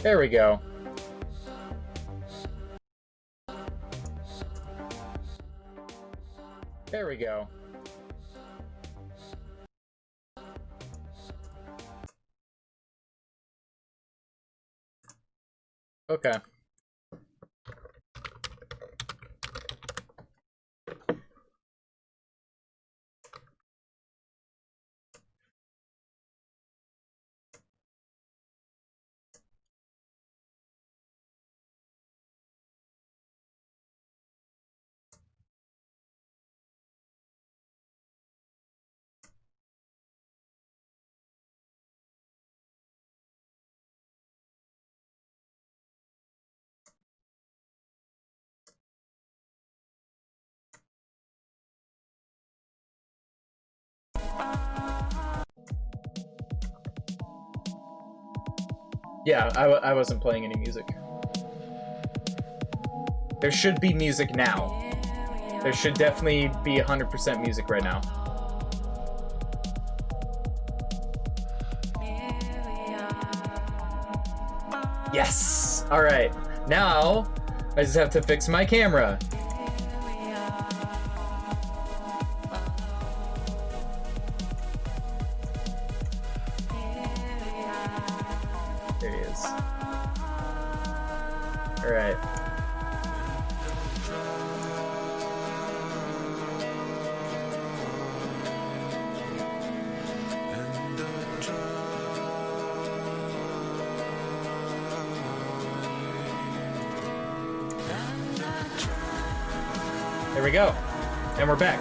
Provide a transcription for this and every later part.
There we go. There we go. Okay. Yeah, I wasn't playing any music. There should be music now. There should definitely be 100% music right now. Yes! Alright, now I just have to fix my camera. There he is. Alright. There we go. And we're back.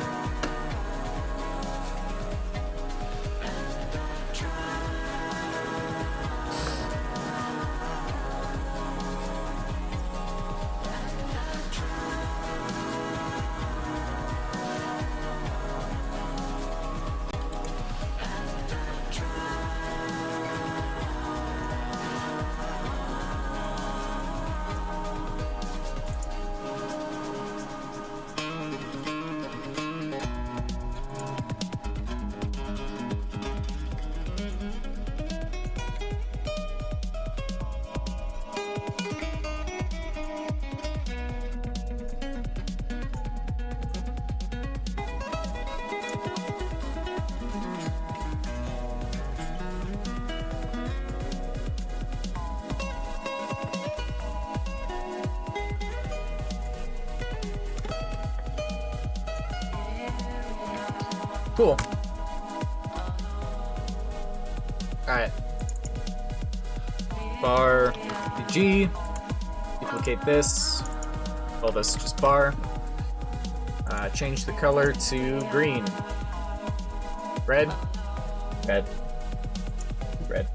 Cool. Alright. Bar G. Duplicate this. Call this just bar. Change the color to green. Red. Red. Red.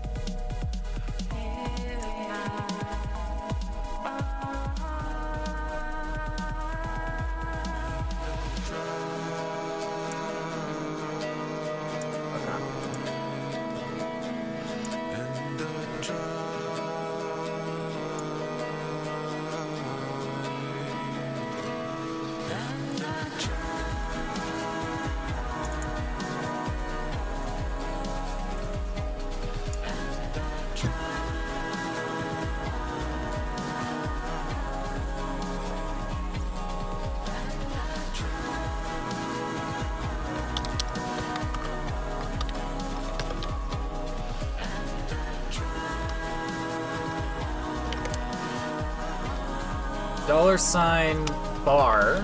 $sign bar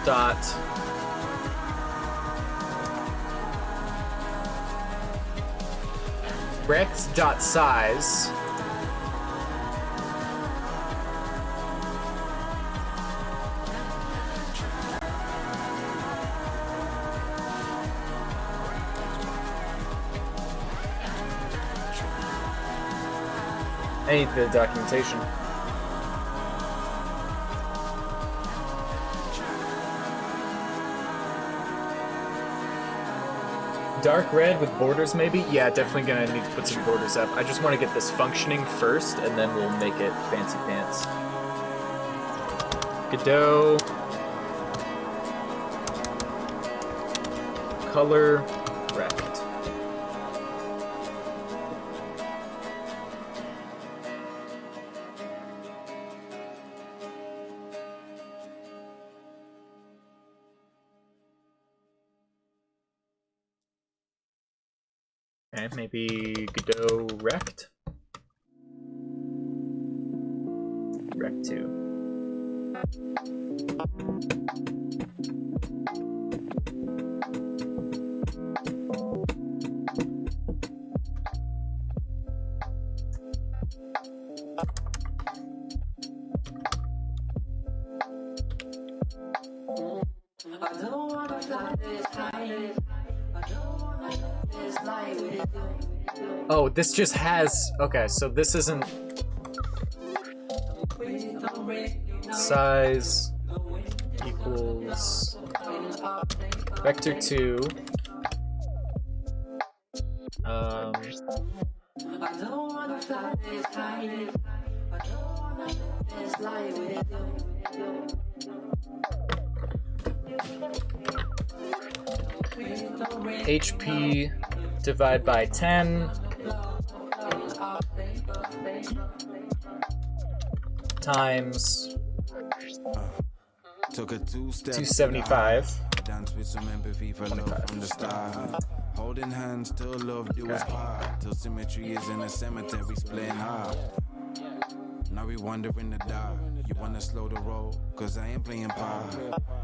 dot rect dot size I need the documentation. Dark red with borders, maybe? Yeah, definitely gonna need to put some borders up. I just want to get this functioning first, and then we'll make it fancy pants. Godot. color rect. Okay, maybe Godot rect. Rect 2. Oh, this just has... Okay, so this isn't... Size equals... Vector 2. HP divide by 10 times 275. Dance with some empathy for love from the start. Holding hands till love do us part. Till symmetry is in a cemetery splitting half. Now we wander in the dark. You wanna slow the roll? Cause I ain't playing part.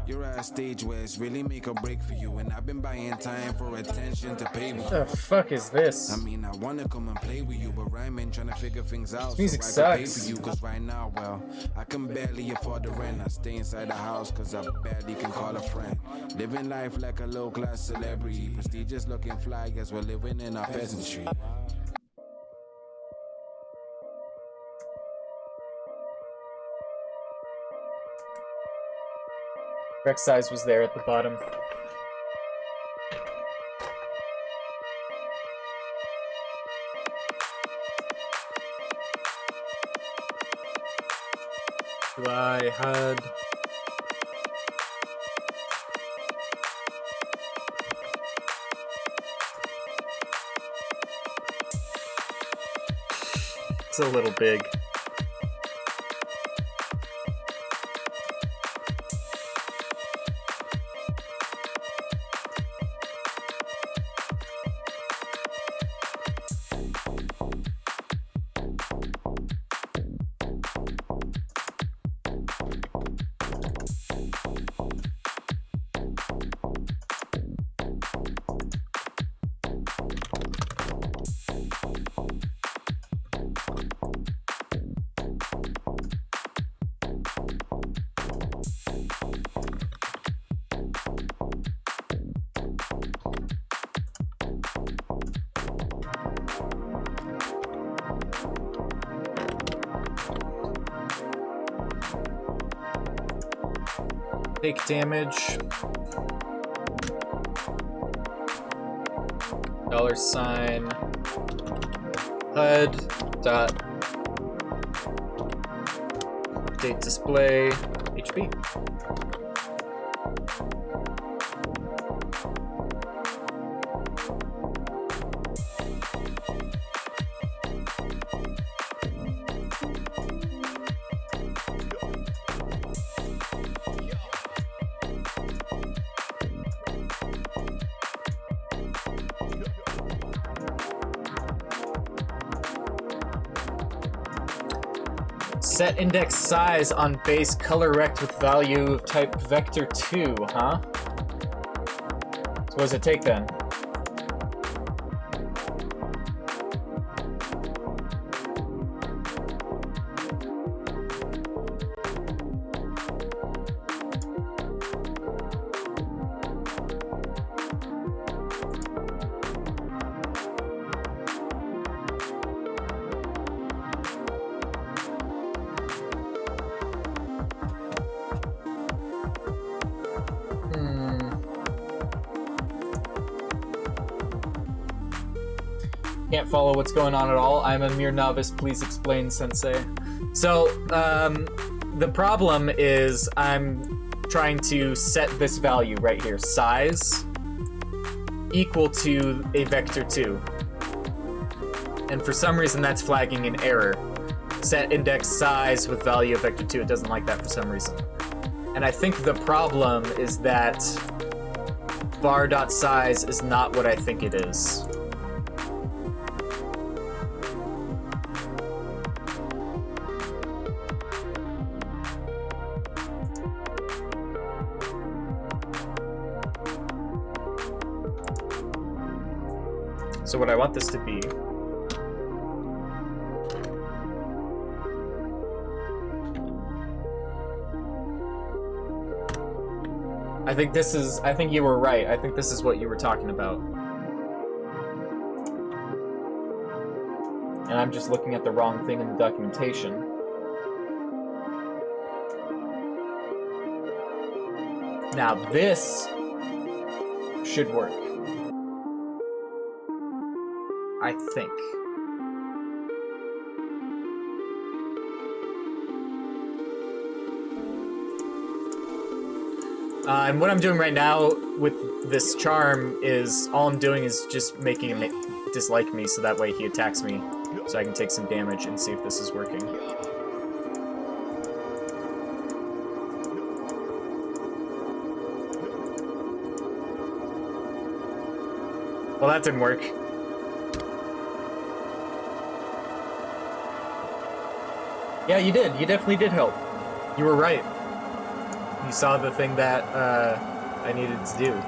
You're at a stage where it's really make or break for you. And I've been buying time for attention to pay with you. What the fuck is this? I mean, I wanna come and play with you, but rhyming, trying to figure things out. This music so I can sucks. pay for you, cause right now, well, I can barely afford the rent. I stay inside the house cause I barely can call a friend. Living life like a low-class celebrity. Prestigious looking fly as we're living in our peasantry. Rect size was there at the bottom. UI HUD. It's a little big. Take damage. $sign HUD dot update display HP. Set index size on base color rect with value of type vector 2, huh? So what does it take then? Can't follow what's going on at all. I'm a mere novice. Please explain, Sensei. So, the problem is I'm trying to set this value right here, size, equal to a vector 2. And for some reason that's flagging an error. Set index size with value of vector 2. It doesn't like that for some reason. And I think the problem is that var.size is not what I think it is. So what I want this to be I think you were right. I think this is what you were talking about. And I'm just looking at the wrong thing in the documentation. Now this should work. I think. And what I'm doing right now with this charm is, all I'm doing is just making him dislike me so that way he attacks me, so I can take some damage and see if this is working. Well, that didn't work. Yeah, you did. You definitely did help. You were right. You saw the thing that I needed to do.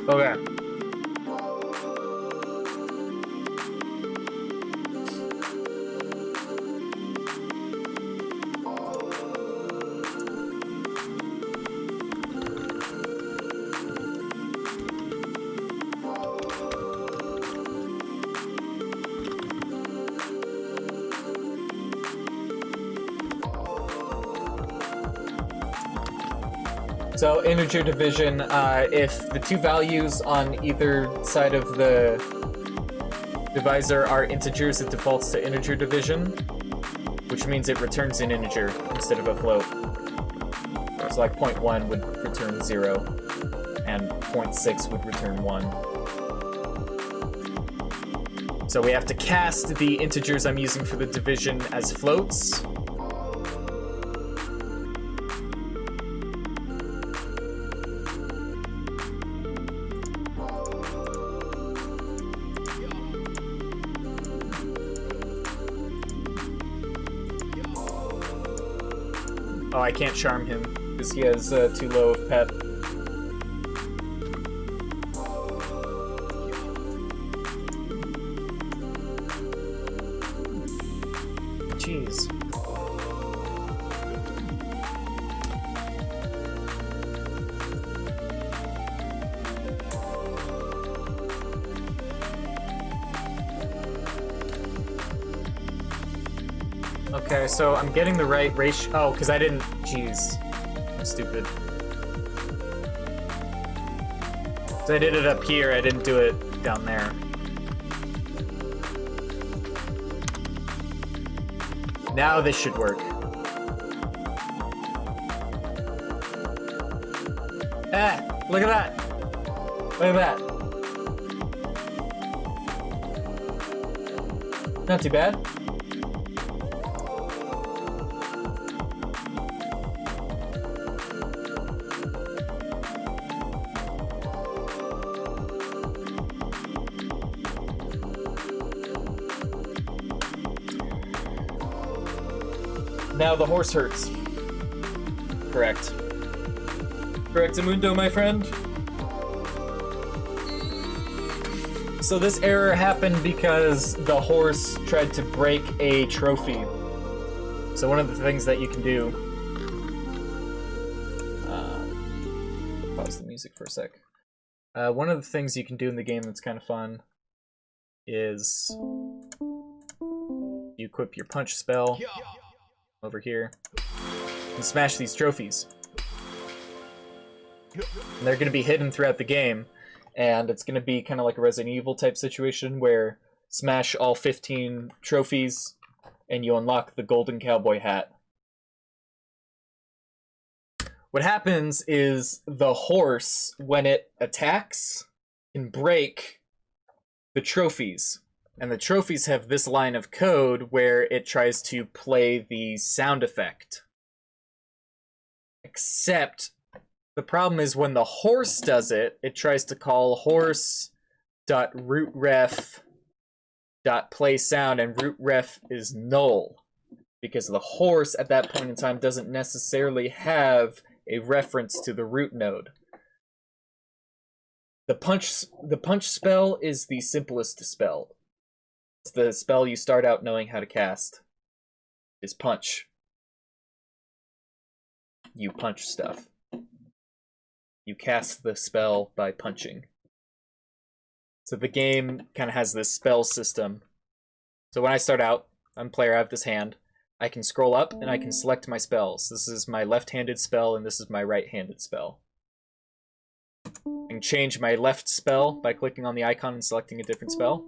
Okay. So integer division, if the two values on either side of the divisor are integers, it defaults to integer division, which means it returns an integer instead of a float. So like 0.1 would return 0, and 0.6 would return 1. So we have to cast the integers I'm using for the division as floats. Oh, I can't charm him, because he has too low of pet. Jeez. Okay, so I'm getting the right ratio. Oh, because I didn't. Jeez. I'm stupid. So I did it up here, I didn't do it down there. Now this should work. Ah! Look at that! Look at that! Not too bad. Now the horse hurts. Correct. Correctamundo, my friend. So this error happened because the horse tried to break a trophy. So one of the things that you can do pause the music for a sec. One of the things you can do in the game that's kind of fun is you equip your punch spell over here and smash these trophies. And they're going to be hidden throughout the game, and it's going to be kind of like a Resident Evil type situation where smash all 15 trophies and you unlock the golden cowboy hat. What happens is the horse, when it attacks, can break the trophies. And the trophies have this line of code where it tries to play the sound effect. Except the problem is when the horse does it, it tries to call horse.rootRef.playSound, and rootref is null. Because the horse at that point in time doesn't necessarily have a reference to the root node. The punch spell is the simplest spell. It's the spell you start out knowing how to cast. Is punch. You punch stuff. You cast the spell by punching. So the game kind of has this spell system. So when I start out, I'm player, I have this hand. I can scroll up and I can select my spells. This is my left-handed spell and this is my right-handed spell. I can change my left spell by clicking on the icon and selecting a different spell.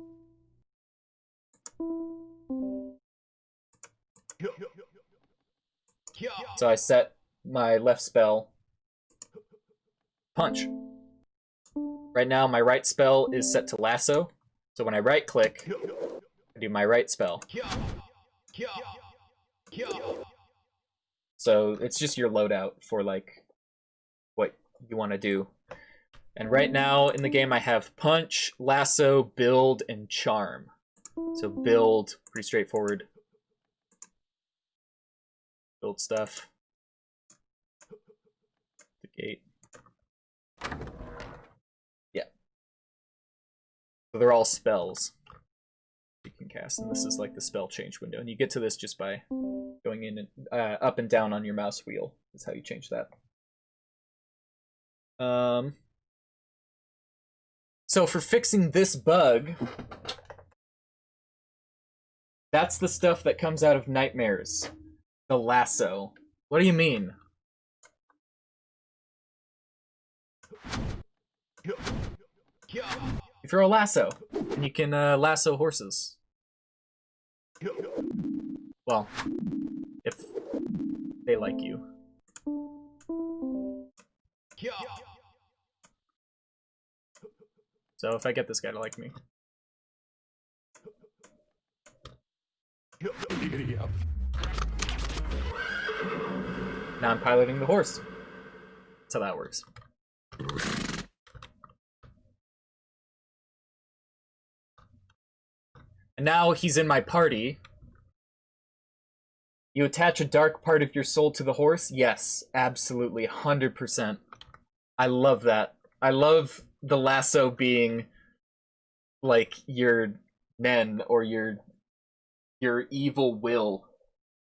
So I set my left spell punch. Right now my right spell is set to lasso. So when I right click, I do my right spell. So it's just your loadout for like what you want to do. And right now in the game I have punch, lasso, build, and charm. So build, pretty straightforward. Build stuff. The gate. Yeah. So they're all spells you can cast, and this is like the spell change window. And you get to this just by going in and up and down on your mouse wheel. Is how you change that. So for fixing this bug, that's the stuff that comes out of nightmares. The lasso. What do you mean? You throw a lasso, and you can lasso horses. Well, if they like you. So if I get this guy to like me. Now I'm piloting the horse. That's how that works. And now he's in my party. You attach a dark part of your soul to the horse? Yes, absolutely, 100%. I love that. I love the lasso being like your nen or your evil will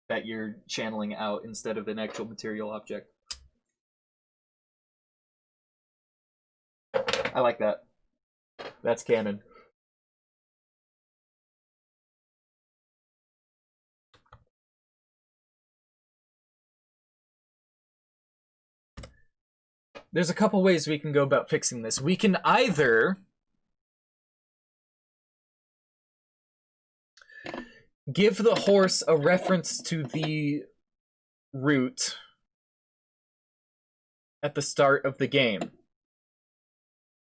that you're channeling out instead of an actual material object. I like that. That's canon. There's a couple ways we can go about fixing this. We can either give the horse a reference to the route at the start of the game.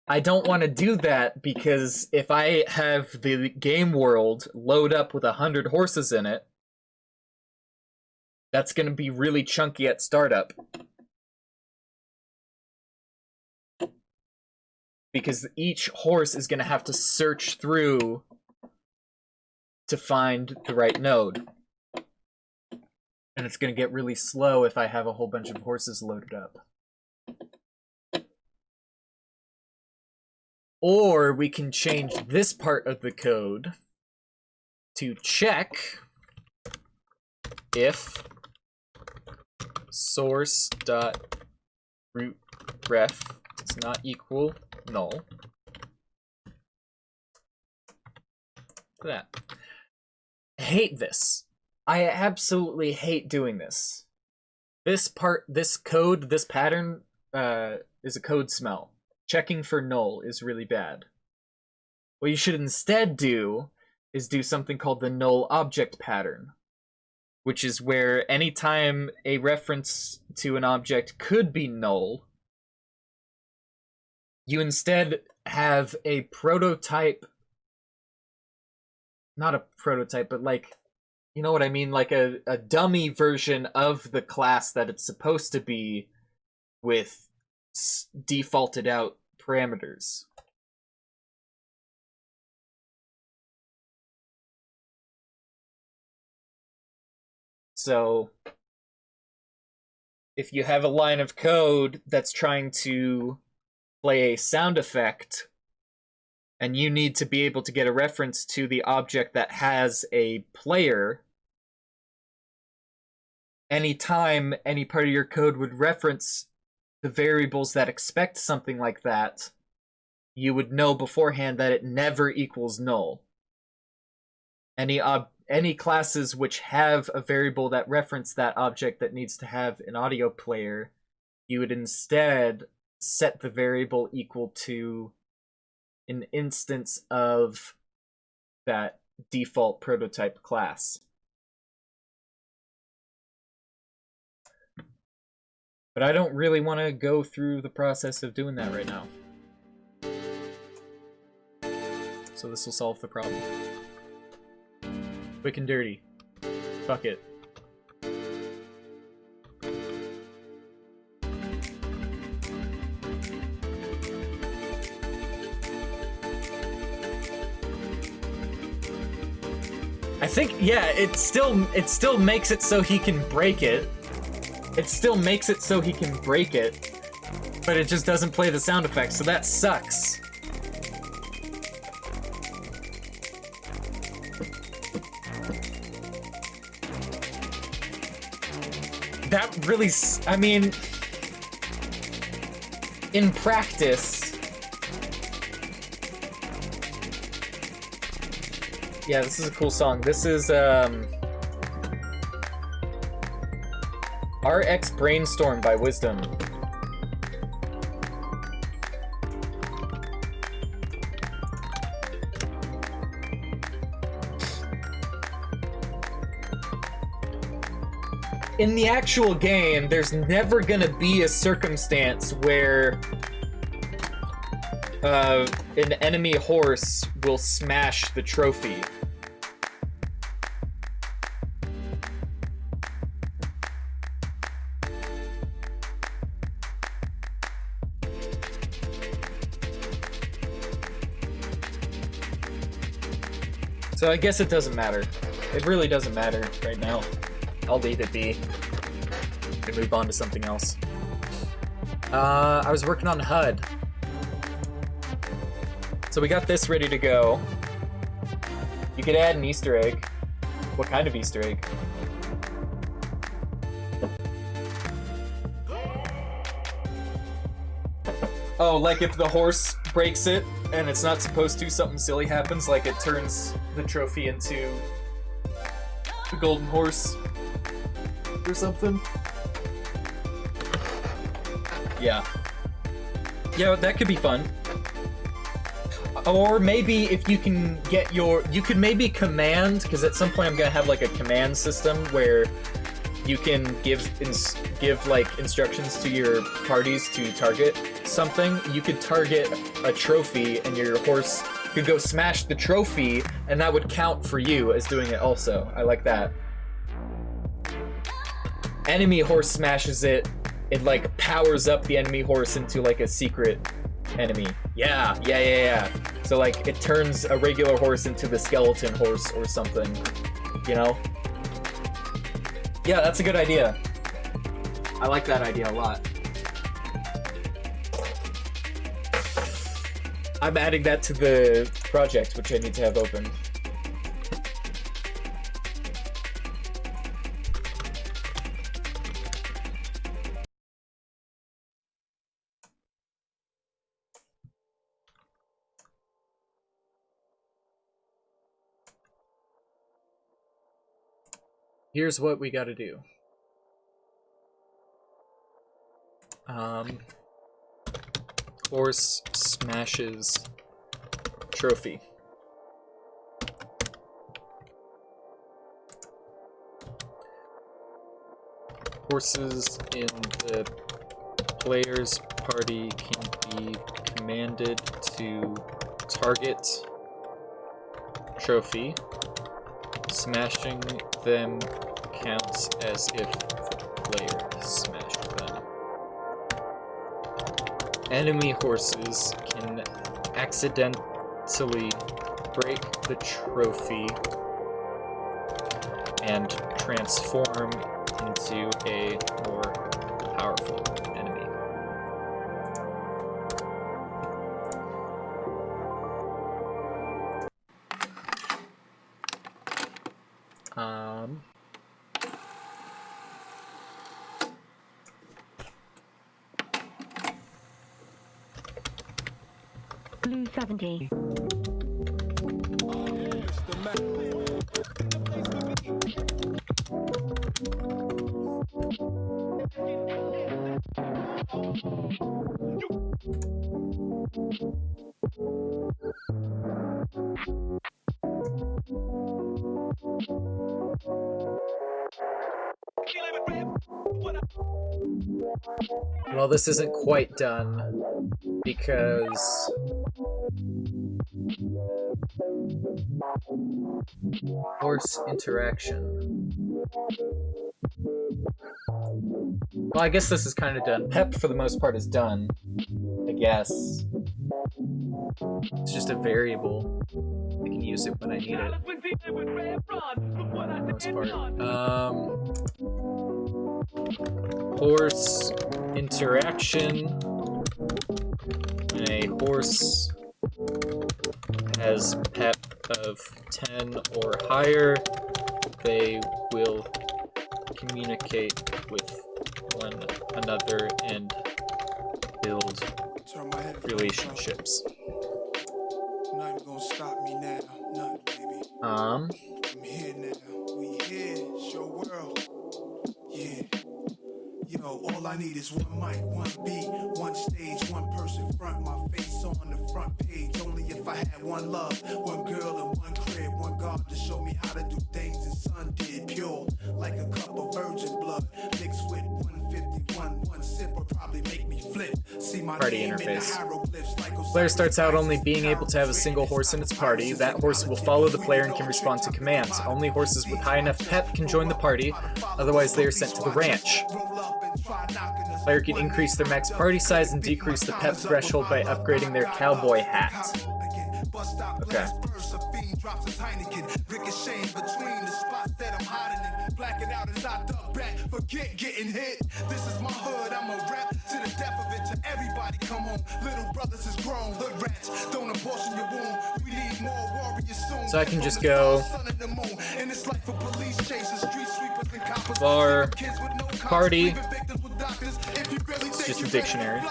I don't want to do that because if I have the game world load up with 100 horses in it, that's going to be really chunky at startup. Because each horse is going to have to search through to find the right node. And it's going to get really slow if I have a whole bunch of horses loaded up. Or we can change this part of the code to check if source.rootRef does not equal null. That. I hate this. I absolutely hate doing this. This code, this pattern is a code smell. Checking for null is really bad. What you should instead do is do something called the null object pattern, which is where anytime a reference to an object could be null, you instead have a prototype, not a prototype, but like, you know what I mean? Like a dummy version of the class that it's supposed to be with defaulted out parameters. So if you have a line of code that's trying to play a sound effect, and you need to be able to get a reference to the object that has a player, anytime any part of your code would reference the variables that expect something like that, you would know beforehand that it never equals null. Any classes which have a variable that reference that object that needs to have an audio player, you would instead set the variable equal to an instance of that default prototype class. But I don't really want to go through the process of doing that right now. So this will solve the problem. Quick and dirty. Fuck it. I think, yeah, it still makes it so he can break it. It still makes it so he can break it, but it just doesn't play the sound effects, so that sucks. That really, I mean, in practice, yeah, this is a cool song. This is, RX Brainstorm by Wisdom. In the actual game, there's never gonna be a circumstance where an enemy horse will smash the trophy. So I guess it doesn't matter. It really doesn't matter right now. I'll leave it be and move on to something else. I was working on HUD. So we got this ready to go. You could add an Easter egg. What kind of Easter egg? Oh, like if the horse breaks it and it's not supposed to, something silly happens, like it turns the trophy into the golden horse or something. Yeah. Yeah, that could be fun. Or maybe if you can get you could maybe command, because at some point I'm gonna have like a command system where you can give like instructions to your parties to target something. You could target a trophy and your horse could go smash the trophy and that would count for you as doing it also. I like that. Enemy horse smashes it, it like powers up the enemy horse into like a secret enemy. Yeah. So like it turns a regular horse into the skeleton horse or something, you know? Yeah, that's a good idea. I like that idea a lot. I'm adding that to the project, which I need to have open. Here's what we gotta do. Horse smashes trophy. Horses in the player's party can be commanded to target trophy. Smashing them counts as if the player smashed them. Enemy horses can accidentally break the trophy and transform into a more powerful enemy. Blue 70. Well, this isn't quite done because horse interaction. Well, I guess this is kind of done. Pep, for the most part, is done. I guess. It's just a variable. I can use it when I need it. For the most part. Horse interaction. When a horse has pep of 10 or higher, they will communicate with one another and build relationships. Nothing gonna stop me now, nothing, baby. I'm here now, we here, it's your world. Yeah. Yo, all I need is one mic, one beat, one stage, one person front, my face on the front page. Only if I had one love, one girl and one crib, one God to show me how to do things the sun did. Pure, like a cup of virgin blood, mixed with 151, one sip will probably make me flip. See my Party name interface. in the hieroglyphs like Player starts out only being able to have a single horse in its party. That horse will follow the player and can respond to commands. Only horses with high enough pep can join the party, otherwise they are sent to the ranch. Player can increase their max party size and decrease the pep threshold by upgrading their cowboy hat. Okay. Forget getting hit. This is my hood. I'm a rap to the death of it. To everybody come home. Little brothers is grown. Hood rats don't abortion your womb. We need more warriors soon. So I can just go var party. It's just a dictionary.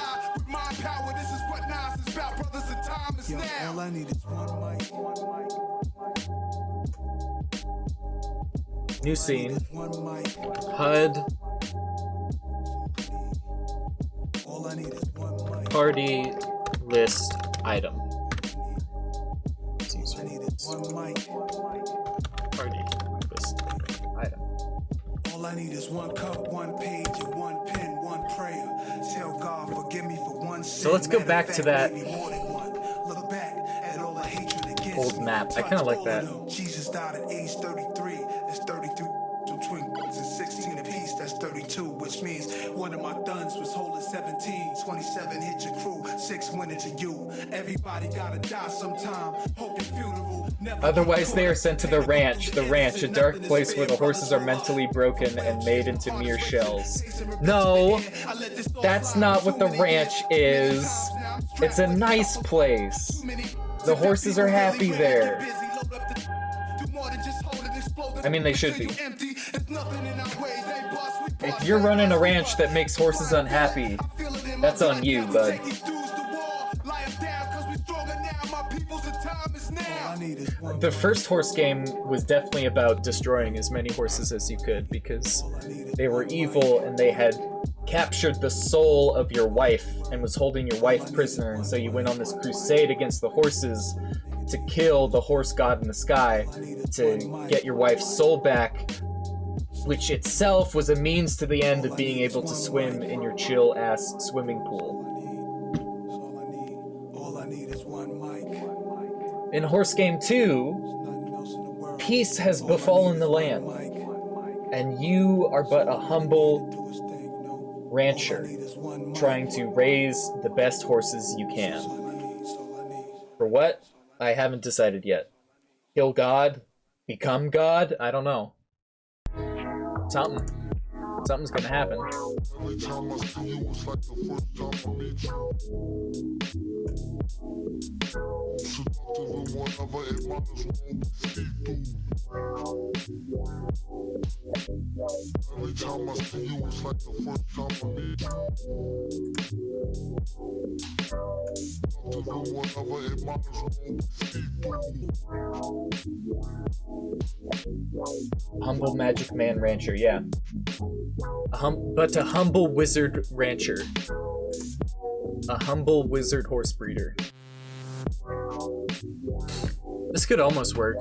All I need is one mic. New scene. HUD. Party list item. Party list item. All I need is one cup, one page, and one pen, one prayer. Tell God, forgive me for one sin. So let's go back to that Look back at all the hatred against old map. I kind of like that. Jesus died at age 33. That's 33 between and 16 apiece. That's 32, which means one of my thuns was holding 17. 27 hit your crew, 6 went into you. Everybody gotta die sometime. Hope your funeral never. Otherwise, they are sent to the ranch. The ranch, a dark place where the horses are mentally broken and made into mere shells. No, that's not what the ranch is. It's a nice place. The horses are happy there. I mean, they should be. If you're running a ranch that makes horses unhappy, that's on you, bud. the first horse game was definitely about destroying as many horses as you could because they were evil and they had captured the soul of your wife and was holding your wife prisoner, and so you went on this crusade against the horses to kill the horse god in the sky to get your wife's soul back, which itself was a means to the end of being able to swim in your chill-ass swimming pool. In Horse Game 2, peace has befallen the land, and you are but a humble rancher trying to raise the best horses you can. For what? I haven't decided yet. Kill God? Become God? I don't know. Something's gonna happen. Every time I see you, it's like the first time I meet you. Seductive and whatever, it might as well be see-through. Every time I see you, it's like the first time I meet you. Seductive and whatever, it might as well be see-through. Humble magic man rancher, yeah. But a humble wizard rancher. A humble wizard horse breeder. This could almost work.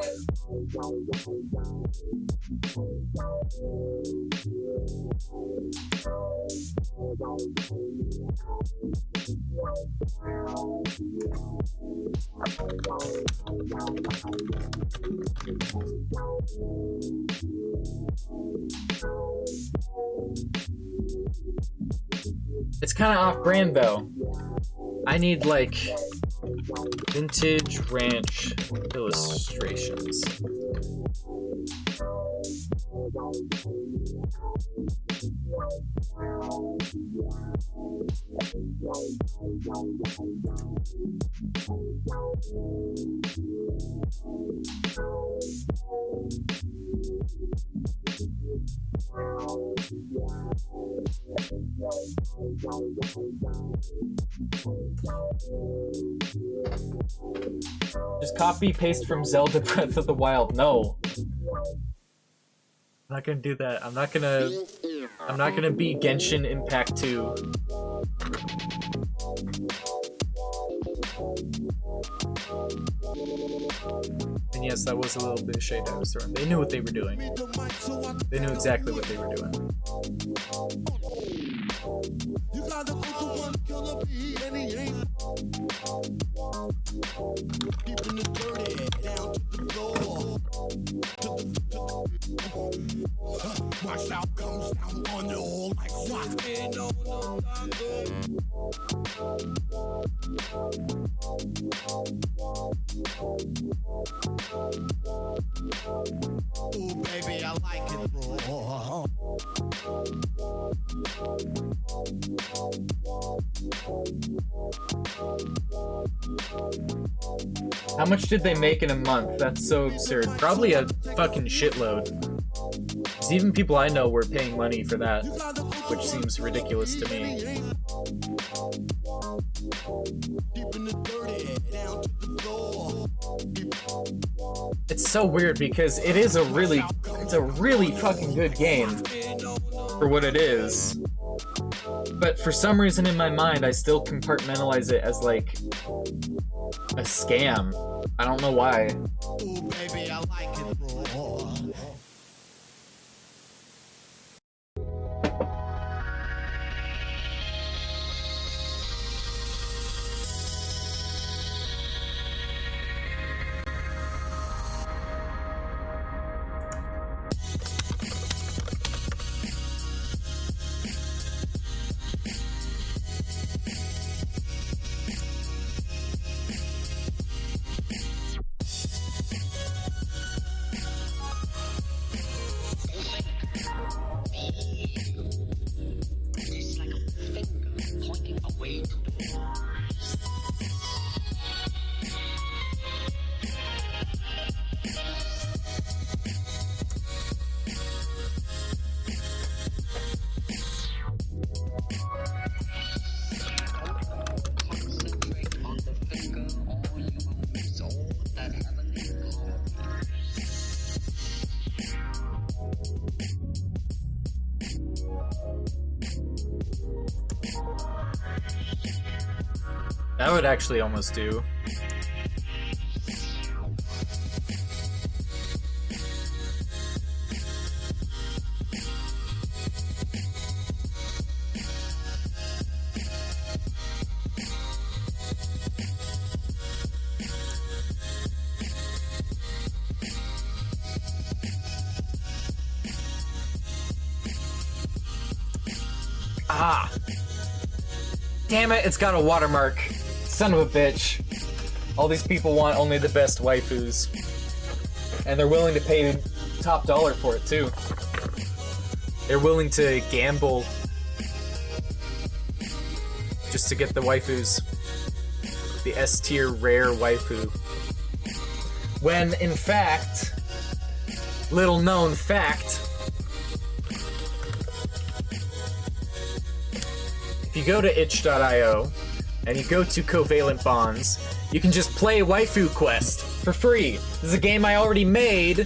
It's kind of off-brand though. I need like vintage ranch illustrations. Just copy paste from Zelda Breath of the Wild. No. I'm not gonna do that. I'm not gonna be Genshin Impact 2. And yes, that was a little bit of shade I was throwing. They knew what they were doing. They knew exactly what they were doing. You gotta put the one killer bee and he ain't keeping it dirty down to the floor. My shout comes down on you all like what? Oh baby, I like it raw. How much did they make in a month? That's so absurd. Probably a fucking shitload. Because even people I know were paying money for that, which seems ridiculous to me. It's so weird because it's a really fucking good game for what it is. But for some reason in my mind, I still compartmentalize it as like a scam. I don't know why. Ooh, baby, I like it raw. That would actually almost do. Ah! Damn it, it's got a watermark. Son of a bitch. All these people want only the best waifus. And they're willing to pay top dollar for it, too. They're willing to gamble just to get the waifus. The S-tier rare waifu. When, in fact, little known fact, if you go to itch.io and you go to Covalent Bonds, you can just play Waifu Quest for free. This is a game I already made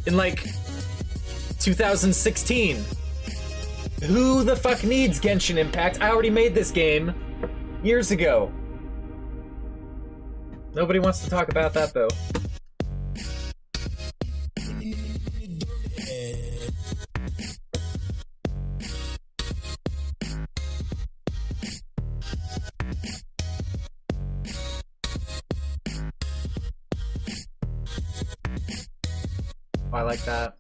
in like 2016. Who the fuck needs Genshin Impact? I already made this game years ago. Nobody wants to talk about that though. I like that.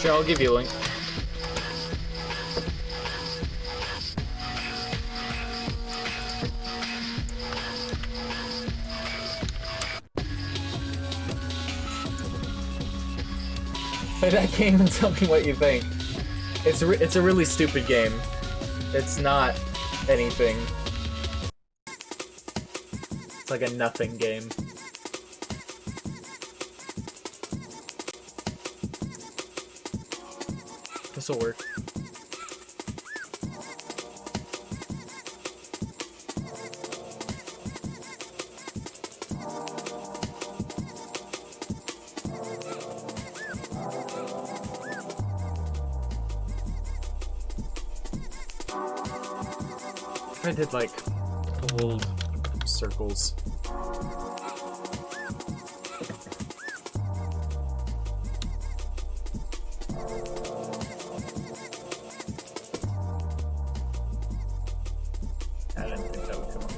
Sure, I'll give you a link. Play that game and tell me what you think. It's a really stupid game. It's not anything. It's like a nothing game. This'll work. I did like old circles. I didn't think that would come up.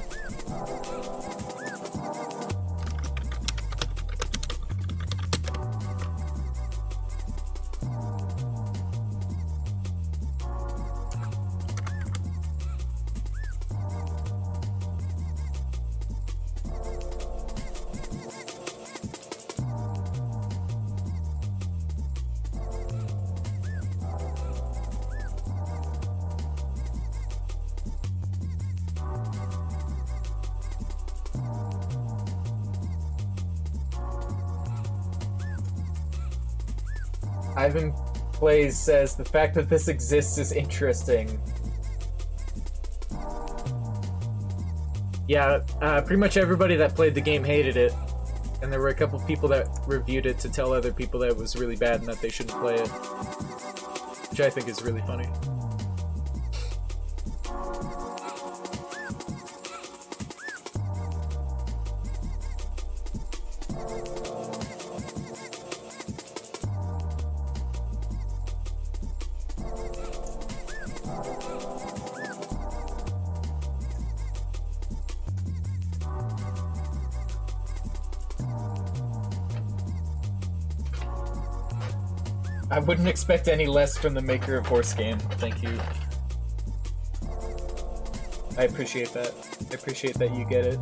Ivan Plays says, the fact that this exists is interesting. Yeah, pretty much everybody that played the game hated it. And there were a couple people that reviewed it to tell other people that it was really bad and that they shouldn't play it. Which I think is really funny. I wouldn't expect any less from the maker of Horse Game. Thank you. I appreciate that. I appreciate that you get it.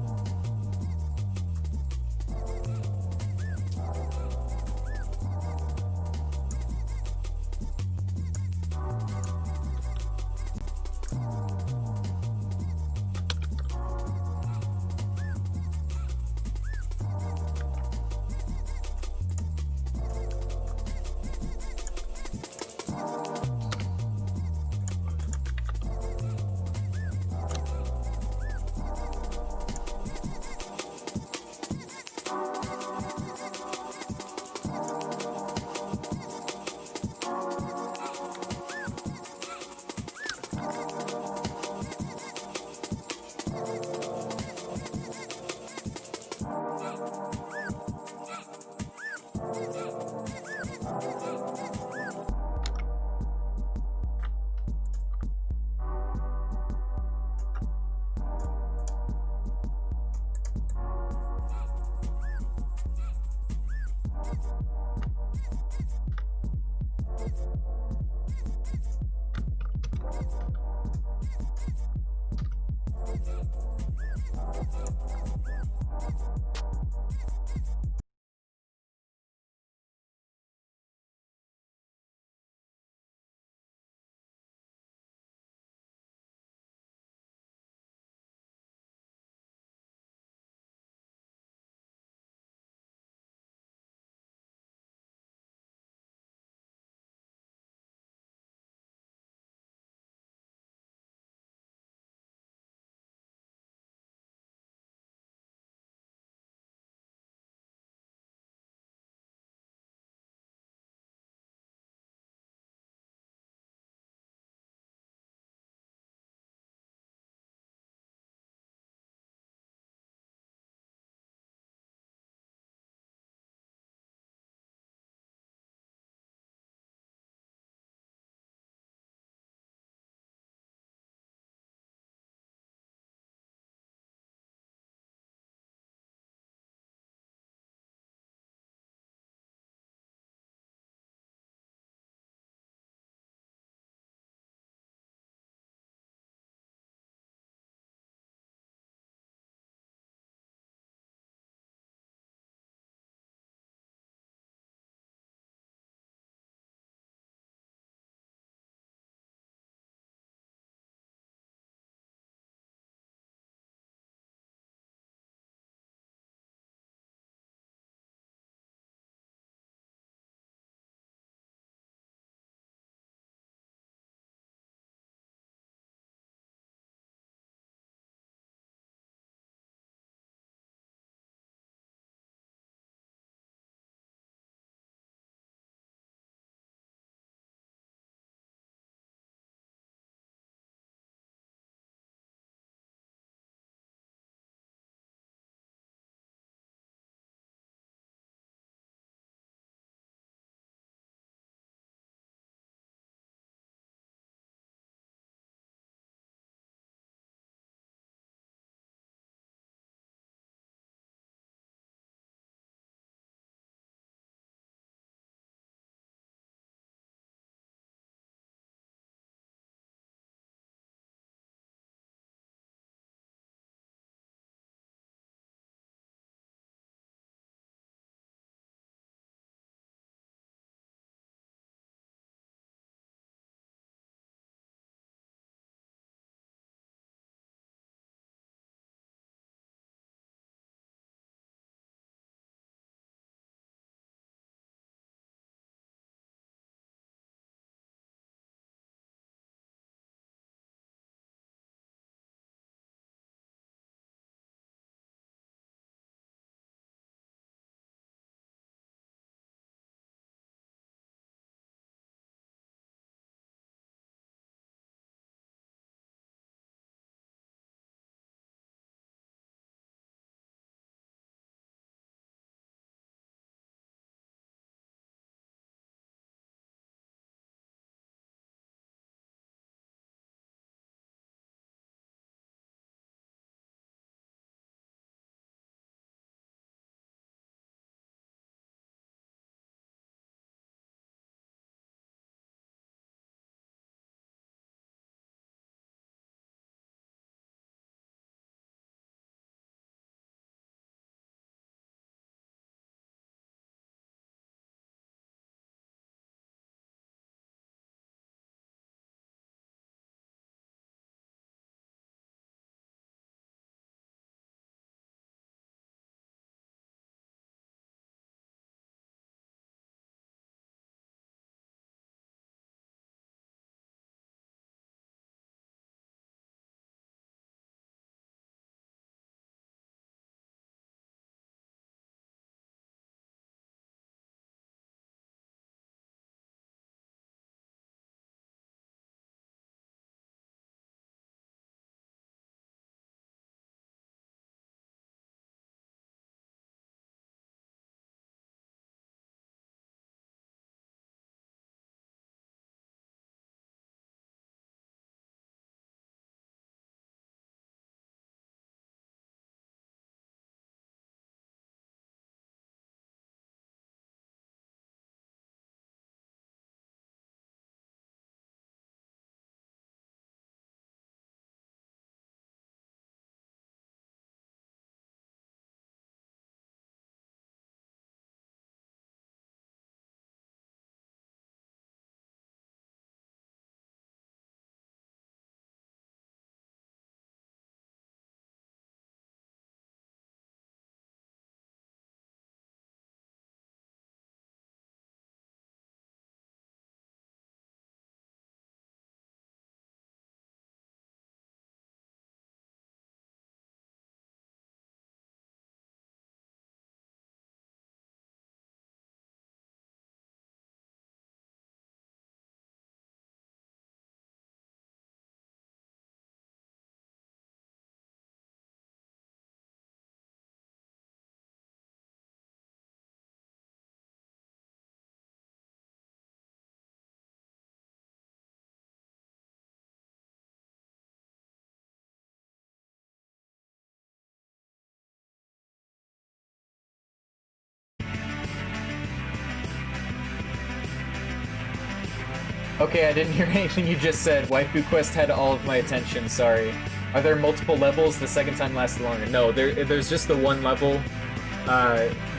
Okay, I didn't hear anything you just said. Waifu Quest had all of my attention, sorry. Are there multiple levels? The second time lasted longer. No, there's just the one level.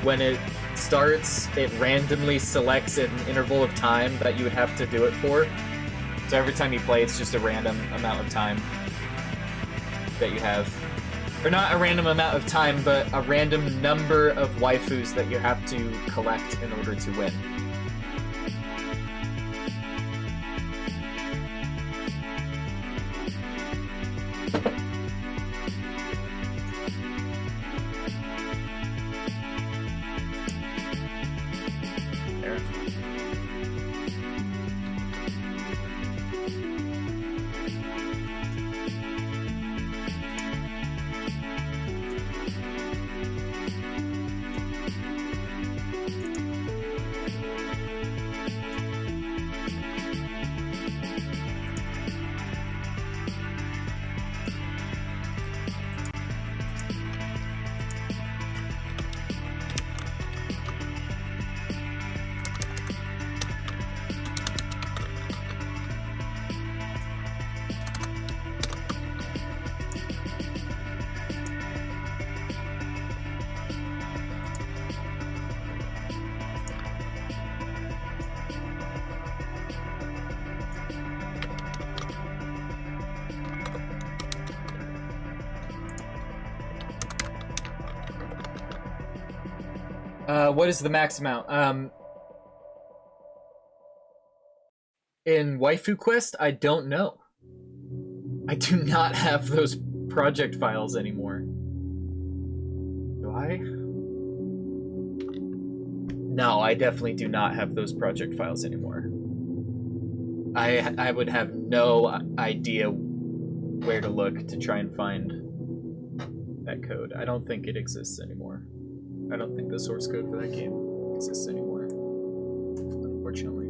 When it starts, it randomly selects an interval of time that you would have to do it for. So every time you play, it's just a random amount of time that you have. Or not a random amount of time, but a random number of waifus that you have to collect in order to win. What is the max amount? In Waifu Quest, I don't know. I do not have those project files anymore. Do I? No, I definitely do not have those project files anymore. I would have no idea where to look to try and find that code. I don't think it exists anymore. I don't think the source code for that game exists anymore, unfortunately.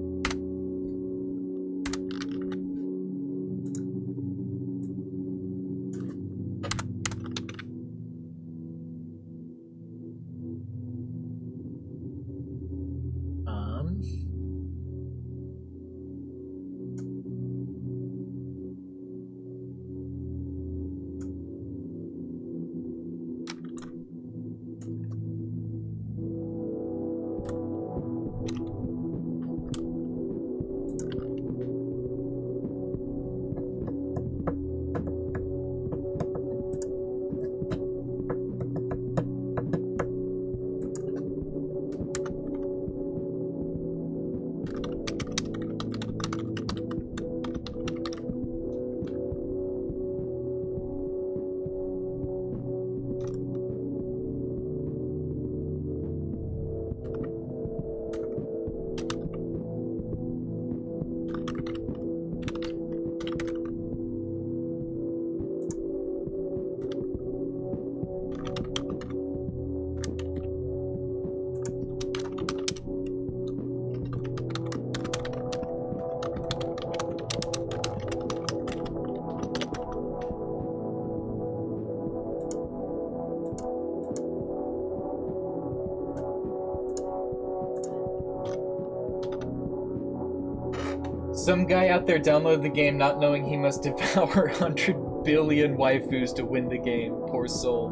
Some guy out there downloaded the game not knowing he must devour 100 billion waifus to win the game, poor soul,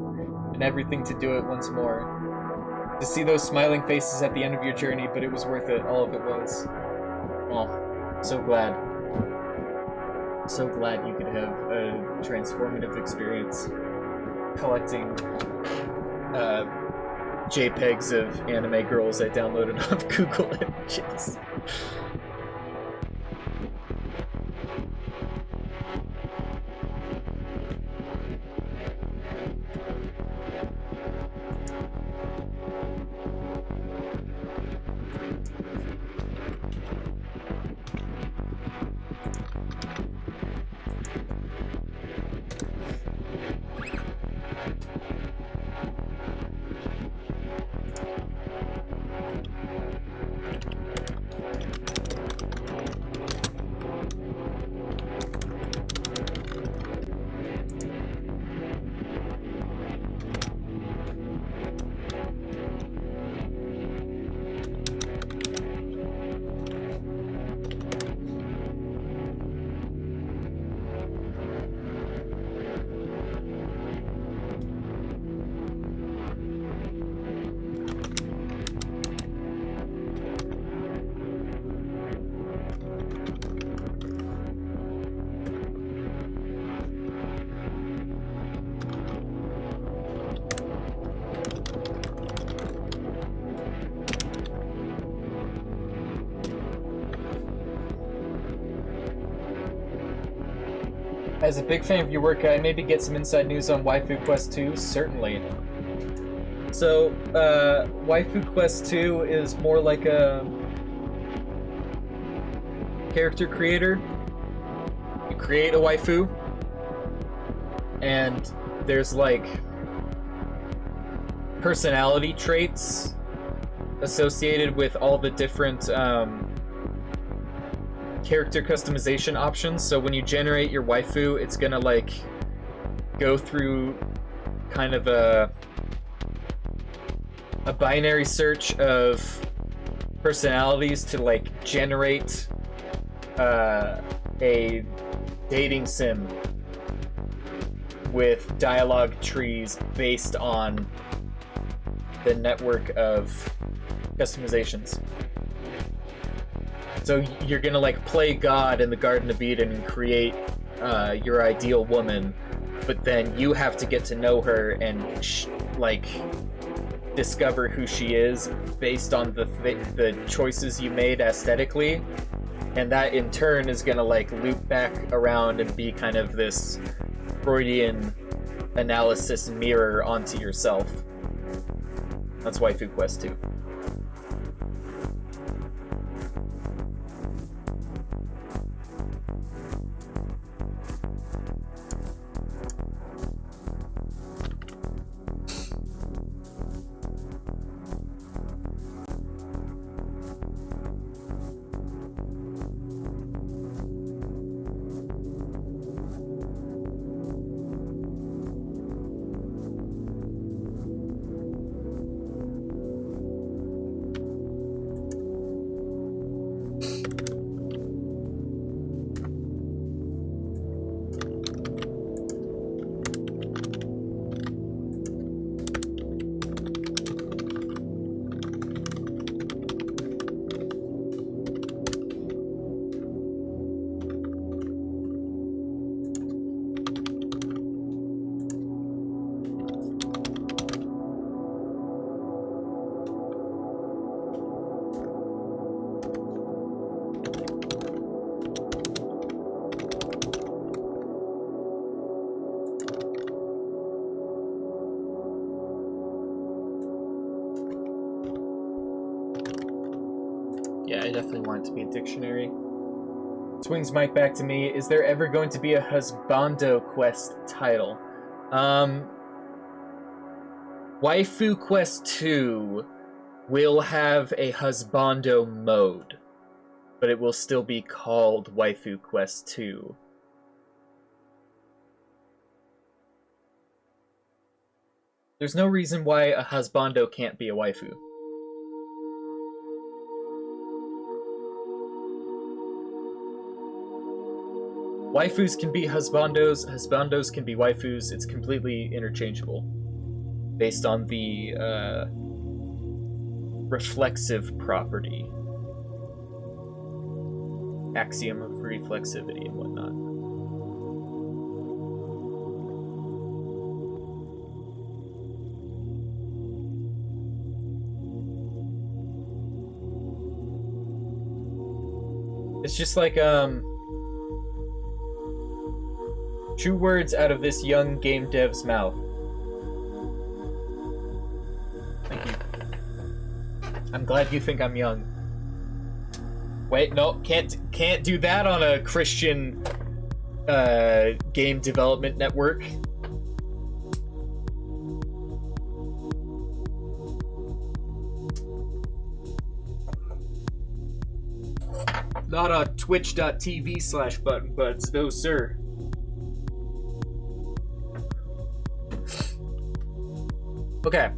and everything to do it once more. To see those smiling faces at the end of your journey, but it was worth it, all of it was. Oh, so glad. So glad you could have a transformative experience collecting JPEGs of anime girls I downloaded off Google Images. As a big fan of your work, can I maybe get some inside news on Waifu Quest 2? Certainly. So, Waifu Quest 2 is more like a character creator. You create a waifu, and there's like personality traits associated with all the different character customization options. So when you generate your waifu, it's gonna like go through kind of a binary search of personalities to like generate a dating sim with dialogue trees based on the network of customizations. So you're gonna like play God in the Garden of Eden and create your ideal woman, but then you have to get to know her and like discover who she is based on the choices you made aesthetically, and that in turn is gonna like loop back around and be kind of this Freudian analysis mirror onto yourself. That's Waifu Quest 2. Yeah, I definitely want it to be a dictionary. Swings mic back to me. Is there ever going to be a Husbando Quest title? Waifu Quest 2 will have a Husbando mode, but it will still be called Waifu Quest 2. There's no reason why a Husbando can't be a waifu. Waifus can be husbandos, husbandos can be waifus. It's completely interchangeable based on the reflexive property. Axiom of reflexivity and whatnot. It's just like, true words out of this young game dev's mouth. Thank you. I'm glad you think I'm young. Wait, no, can't do that on a Christian game development network. Not on twitch.tv/ButtonBuds, no sir. Okay.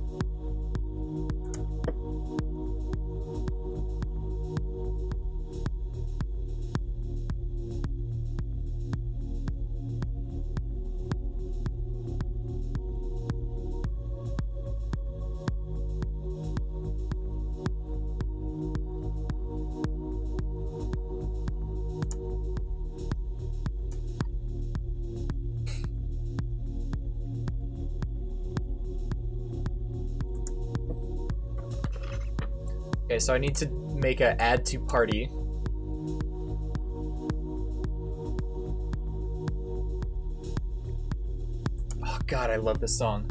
Okay, so I need to make a add to party. God, I love this song.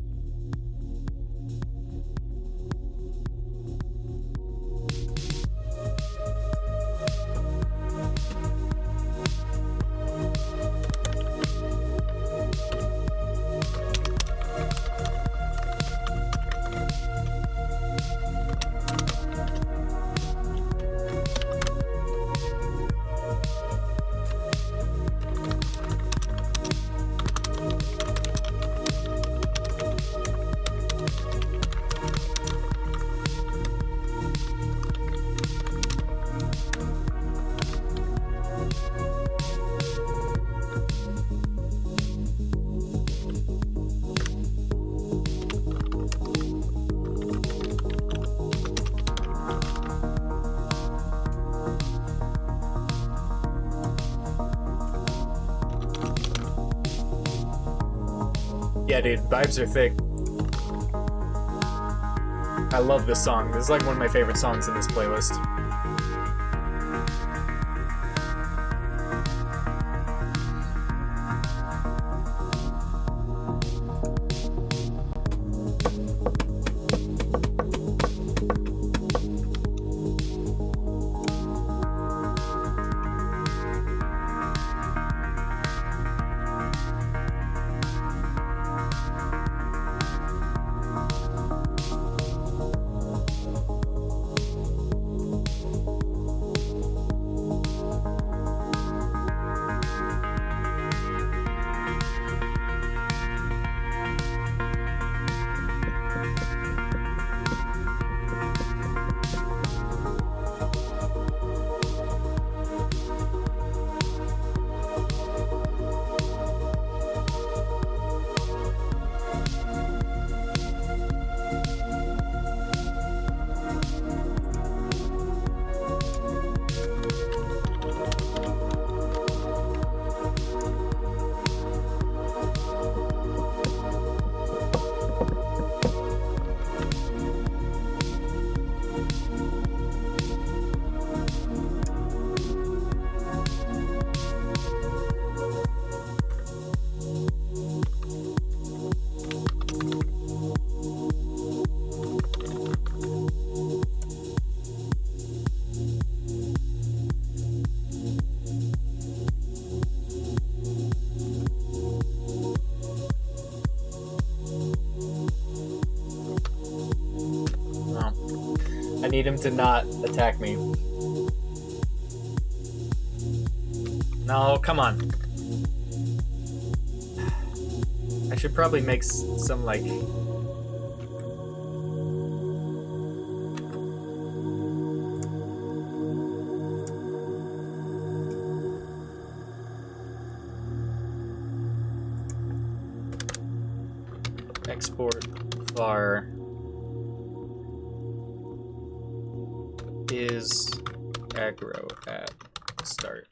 Yeah, dude, vibes are thick. I love this song. This is like one of my favorite songs in this playlist. I need him to not attack me. No, come on. I should probably make some, like... export var is aggro at start.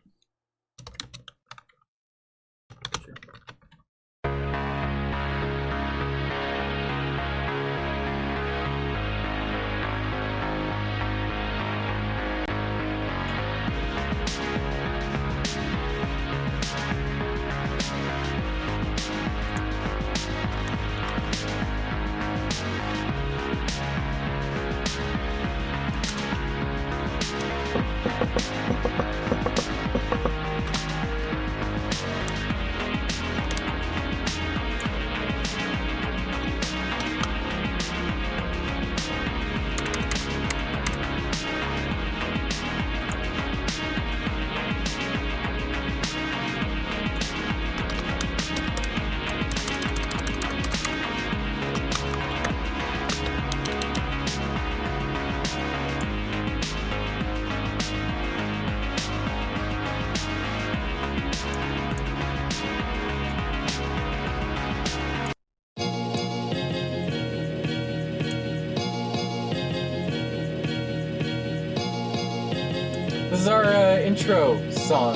This is our intro song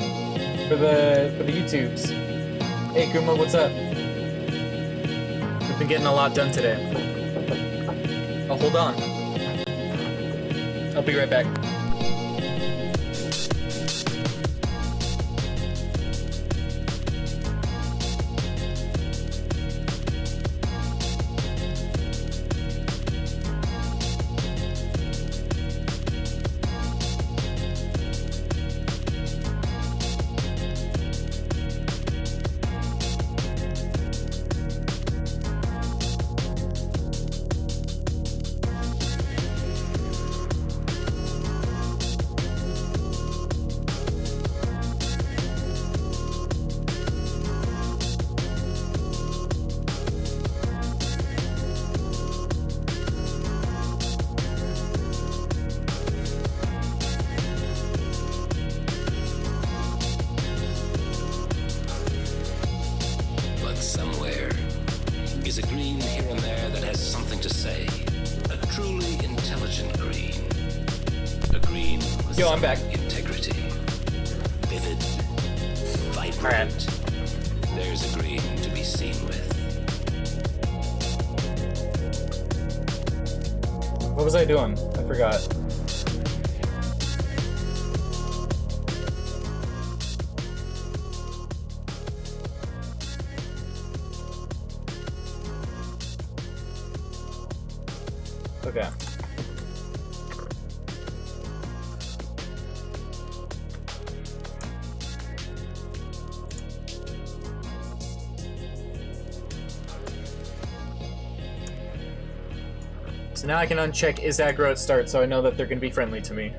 for the YouTubes. Hey Kuma, what's up? We've been getting a lot done today. Oh, hold on. I'll be right back. Yo, I'm back. Integrity. Vivid. Vibrant. Alright. There's a green to be seen with. What was I doing? I forgot. Okay. So now I can uncheck is aggro at start, so I know that they're going to be friendly to me.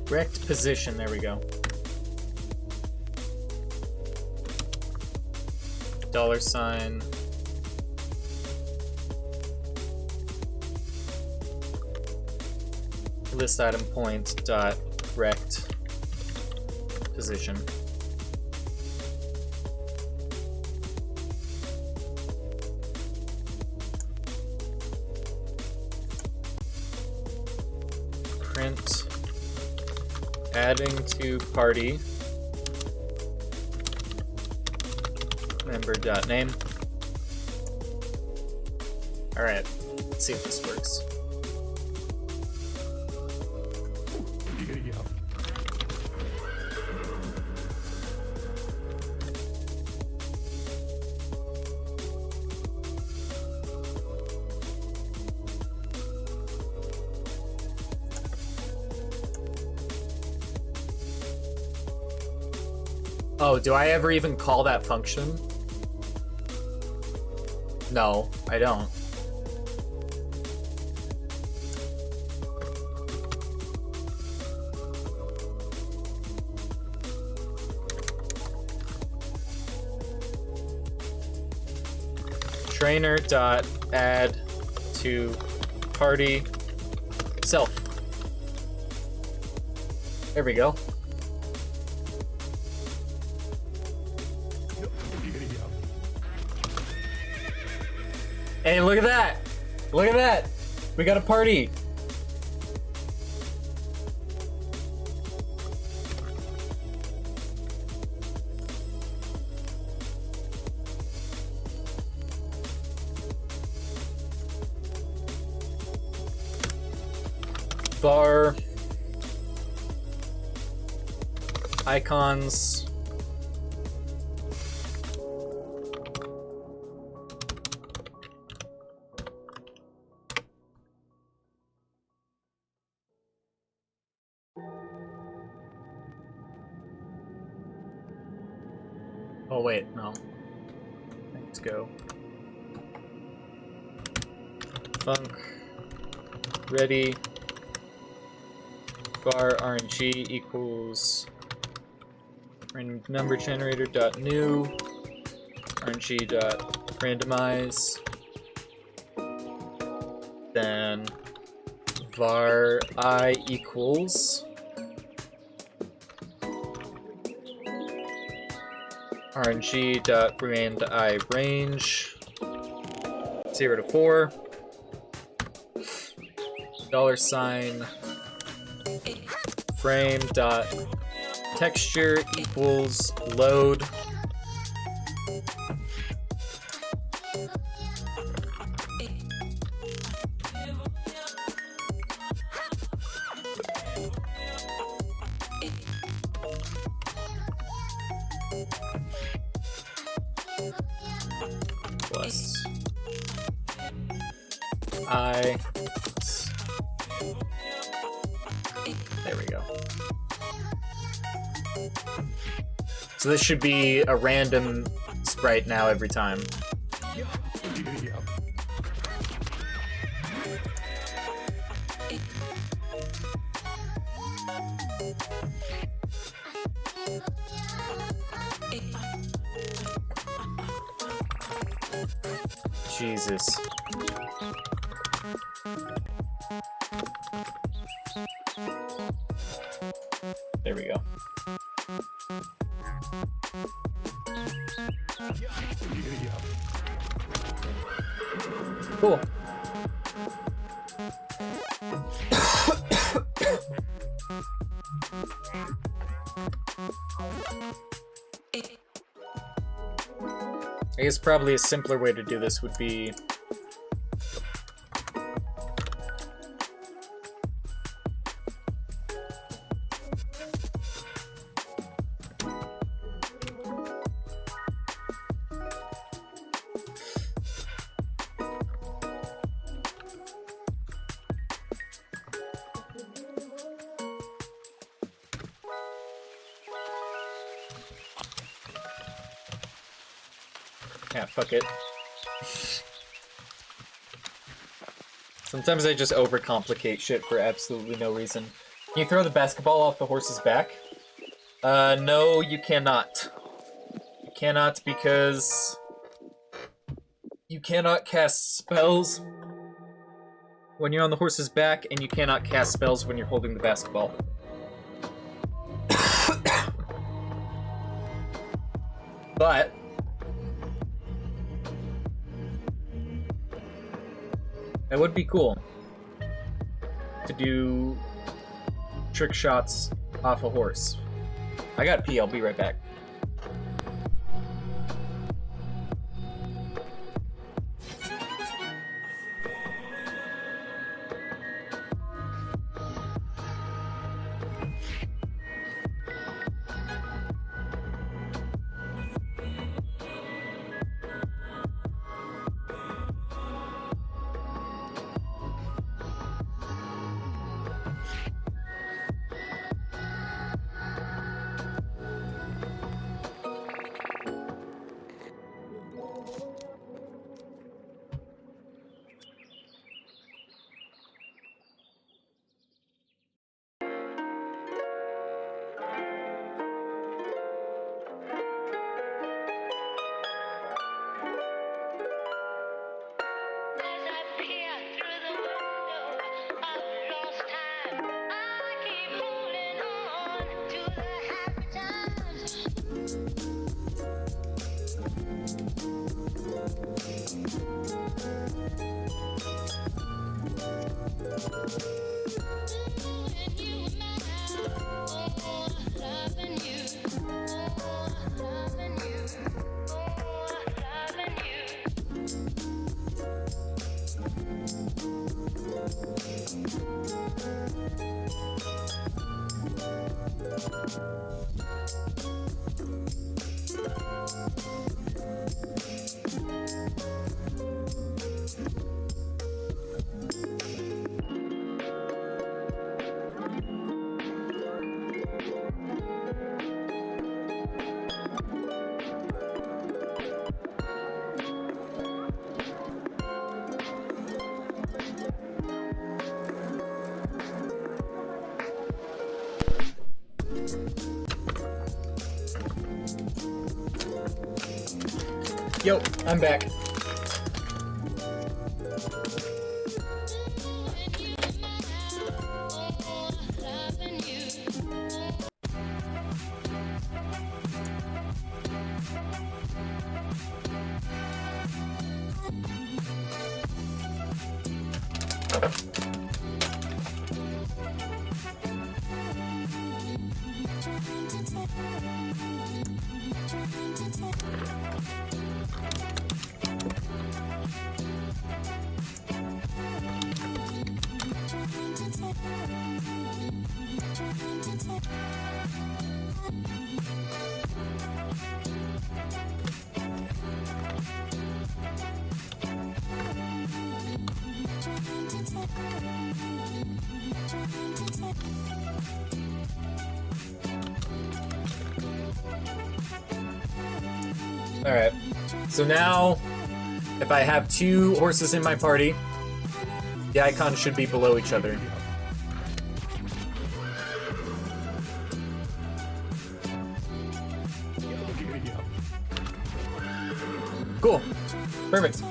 Correct position, there we go. $. List item point dot rect position. Print adding to party member.name. Alright, let's see if this works. Oh, do I ever even call that function? No, I don't. Trainer dot add to party self. There we go. Hey, look at that! Look at that! We got a party! Bar icons. Oh wait, no. Let's go. Funk ready var RNG equals random number generator dot new RNG dot randomize, then var I equals RNG.rand_I range 0 to 4. $sign frame dot texture equals load plus I. There we go. So this should be a random sprite now every time. Jesus. There we go. Cool. I guess probably a simpler way to do this would be yeah, fuck it. Sometimes I just overcomplicate shit for absolutely no reason. Can you throw the basketball off the horse's back? No, you cannot. You cannot because you cannot cast spells when you're on the horse's back, and you cannot cast spells when you're holding the basketball. But that would be cool to do trick shots off a horse. I gotta pee, I'll be right back. Yo, I'm back. Alright, so now, if I have two horses in my party, the icons should be below each other. Cool. Perfect.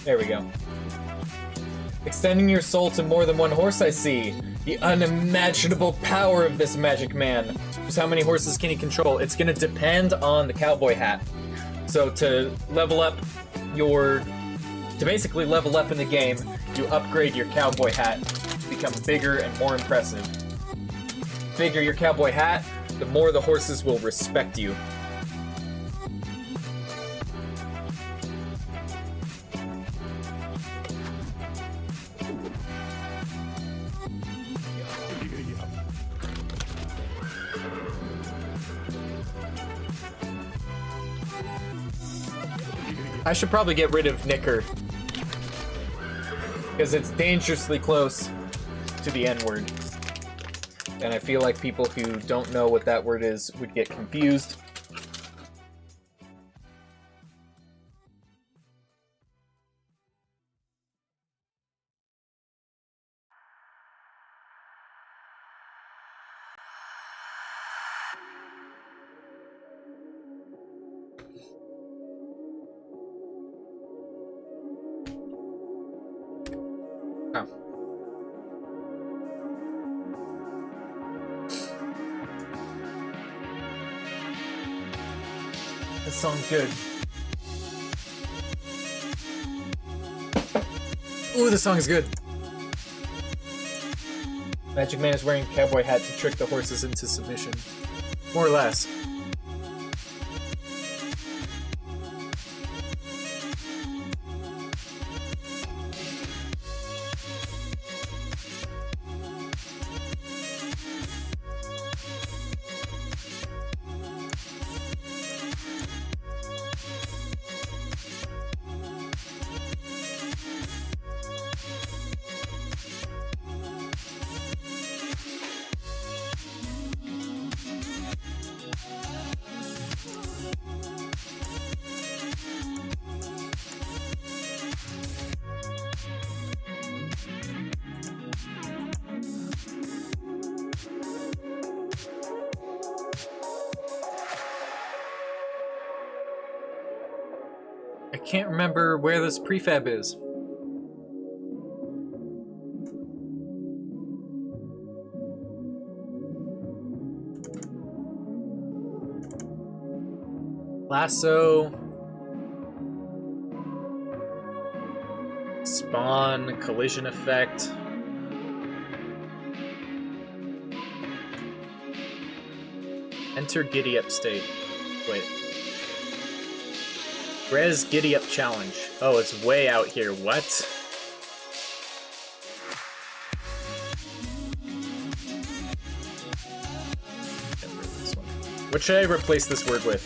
There we go. Extending your soul to more than one horse, I see. The unimaginable power of this magic man. Just how many horses can he control? It's gonna depend on the cowboy hat. So to level up to basically level up in the game, you upgrade your cowboy hat to become bigger and more impressive. The bigger your cowboy hat, the more the horses will respect you. I should probably get rid of Knicker, because it's dangerously close to the N-word. And I feel like people who don't know what that word is would get confused. Oh. This song's good. Ooh, this song is good. Magic Man is wearing a cowboy hat to trick the horses into submission. More or less. I can't remember where this prefab is. Lasso. Spawn, collision effect. Enter giddy up state. Wait. Res Giddy Up Challenge. Oh, it's way out here. What? What should I replace this word with?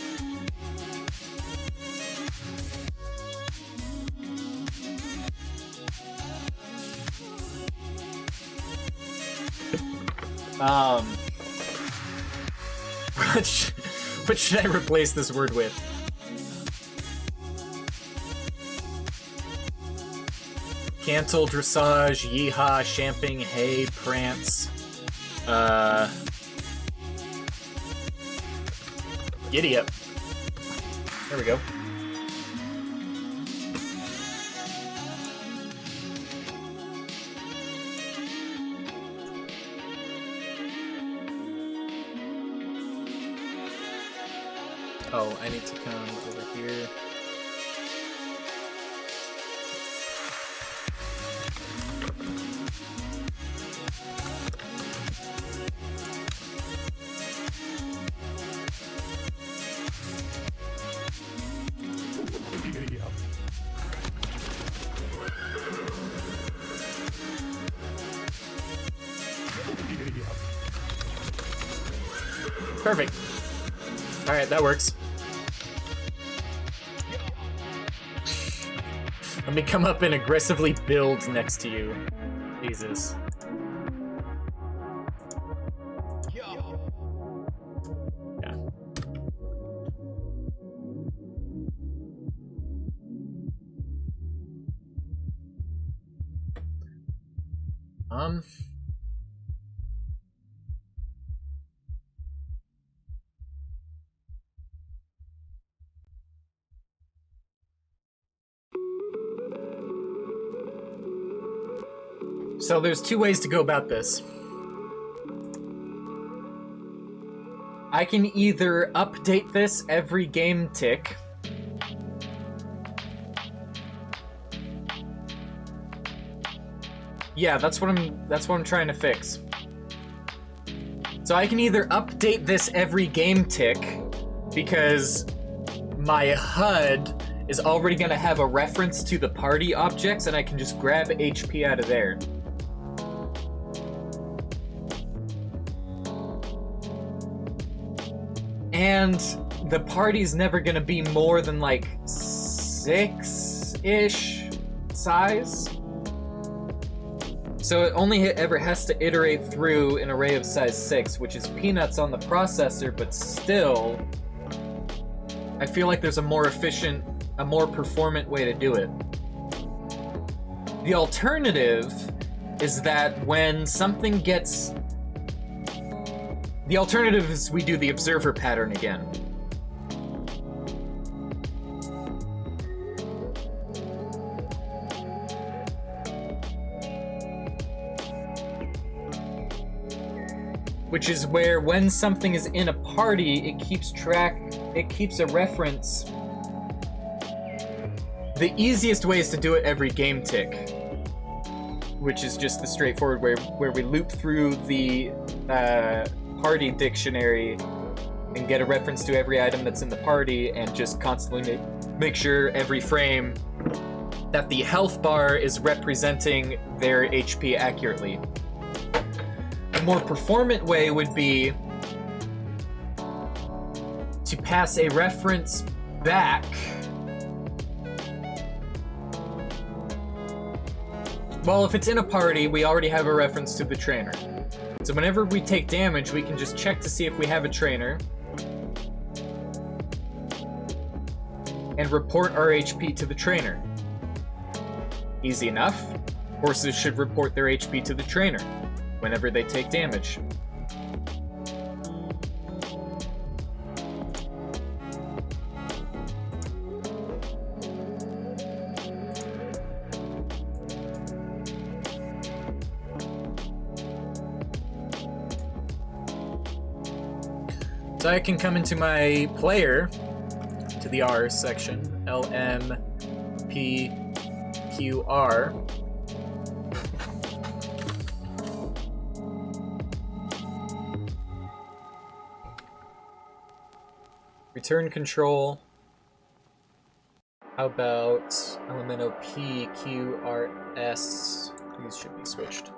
What should I replace this word with? Cantle, dressage, yeehaw, champing, hay, prance. Giddy up. There we go. Oh, I need to come over here. Perfect. Alright, that works. Let me come up and aggressively build next to you. Jesus. Yeah. So there's two ways to go about this. I can either update this every game tick. Yeah, that's what I'm trying to fix. So I can either update this every game tick because my HUD is already going to have a reference to the party objects and I can just grab HP out of there. And the party's never gonna be more than like 6-ish size. So it only ever has to iterate through an array of size 6, which is peanuts on the processor, but still, I feel like there's a more efficient, a more performant way to do it. The alternative is that when something gets... The alternative is we do the observer pattern again. Which is where when something is in a party, it keeps a reference. The easiest way is to do it every game tick, which is just the straightforward way where we loop through the party dictionary and get a reference to every item that's in the party and just constantly make sure every frame that the health bar is representing their HP accurately. A more performant way would be to pass a reference back. Well, if it's in a party, we already have a reference to the trainer. So whenever we take damage, we can just check to see if we have a trainer and report our HP to the trainer. Easy enough. Horses should report their HP to the trainer whenever they take damage. So I can come into my player, to the R section, LMPQR. Return control. How about Elemento PQRS? These should be switched.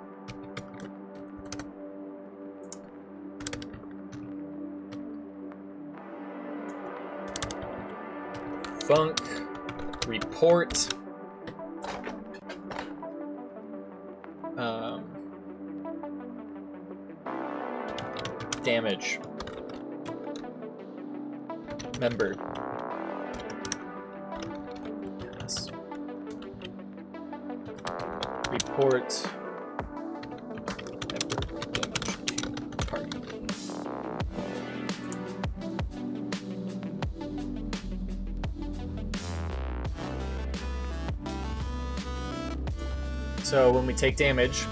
Funk, report. Damage. Member. Yes. Report. Member damage to party. So when we take damage,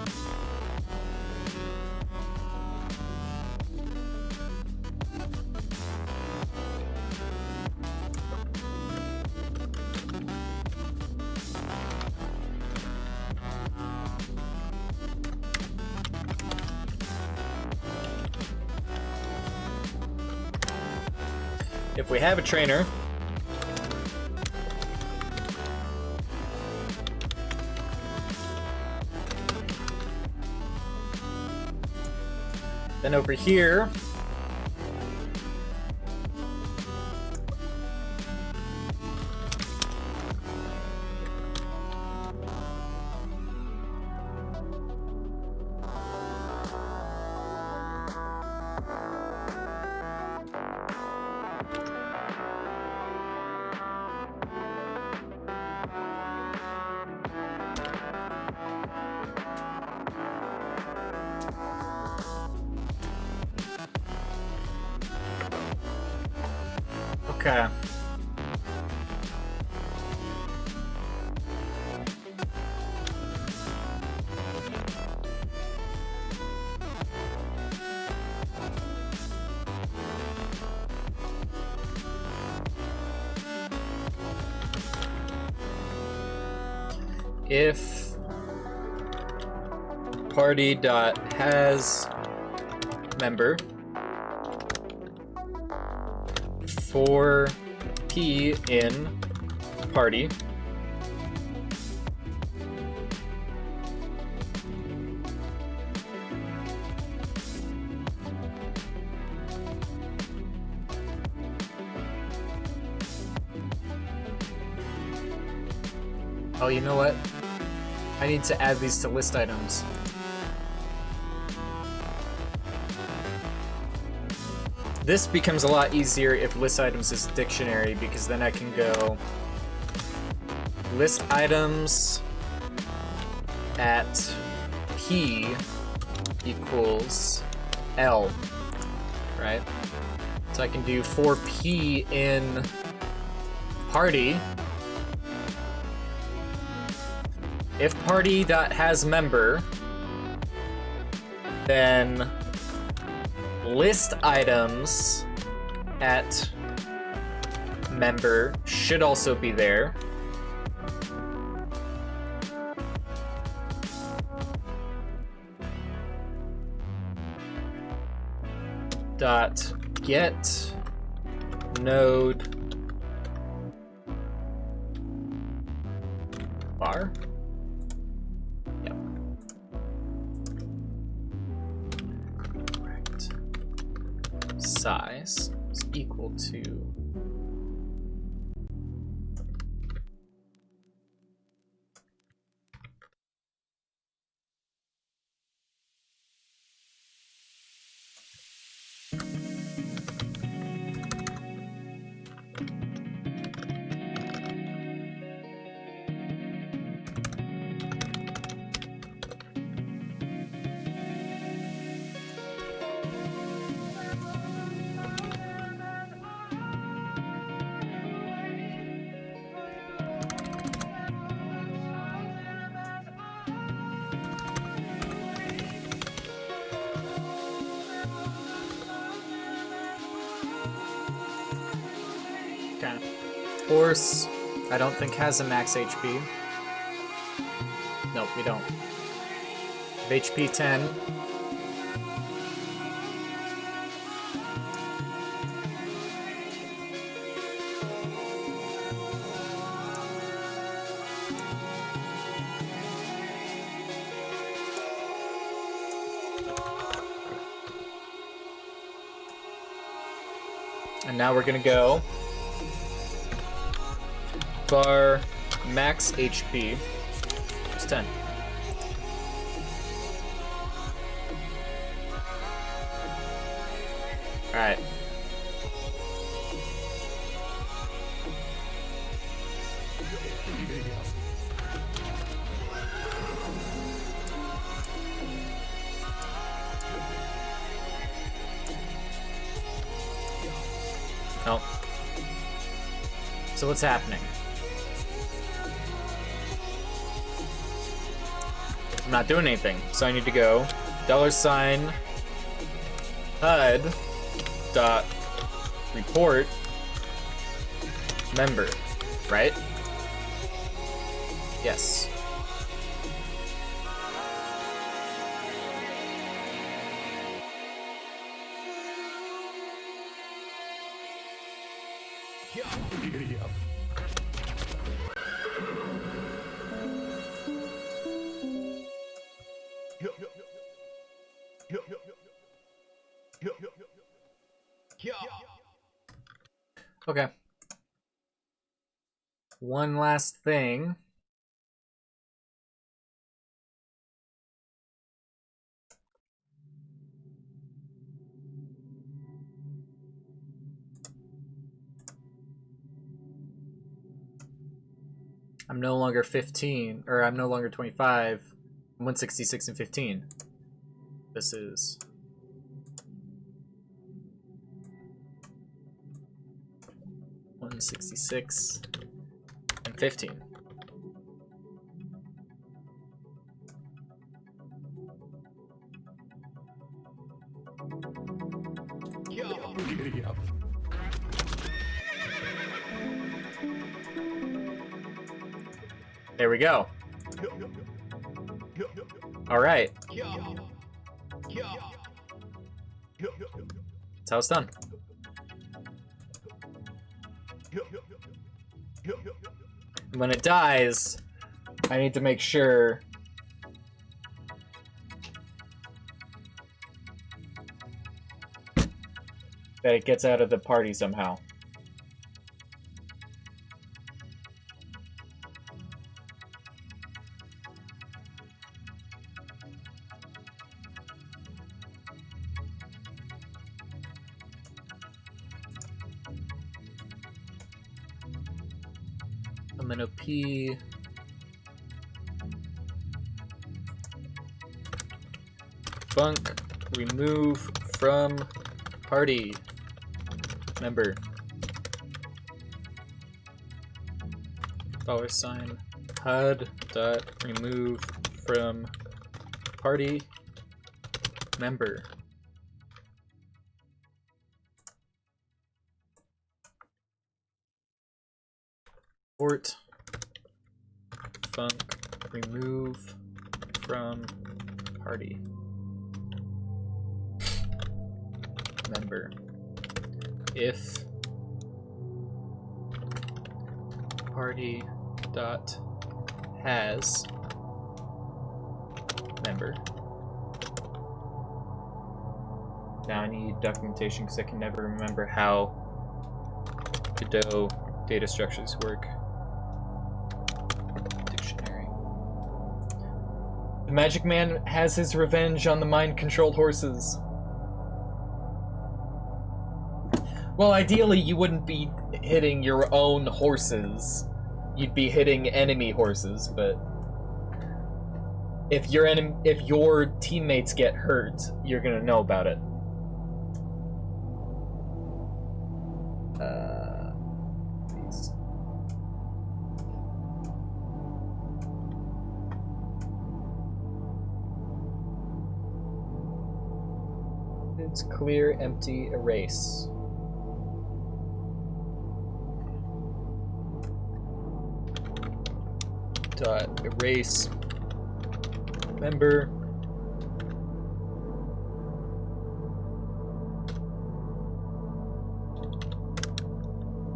if we have a trainer, then over here, okay. If party.has member for P in party, oh, you know what? I need to add these to list items. This becomes a lot easier if list items is dictionary, because then I can go list items at P equals L, right? So I can do for P in party. If party.hasMember, then list items at member should also be there. Dot get node bar. Yep. Right. Size is equal to horse. I don't think has a max HP. Nope, we don't. HP 10. And now we're gonna go bar max HP is 10. Alright. No. So what's happening? I'm not doing anything, so I need to go $HUD dot report member, right? Yes. Okay. One last thing. I'm no longer 15, or I'm no longer 25. I'm 166 and 15. This is 166 and 15. There we go. All right. That's how it's done. When it dies, I need to make sure that it gets out of the party somehow. I'm gonna P bunk remove from party member $HUD dot remove from party member. Port funk remove from party member if party dot has member. Now I need documentation because I can never remember how Godot data structures work. Dictionary. The Magic Man has his revenge on the mind-controlled horses. Well, ideally, you wouldn't be hitting your own horses. You'd be hitting enemy horses, but if your teammates get hurt, you're gonna know about it. These. It's clear, empty, erase. Dot erase member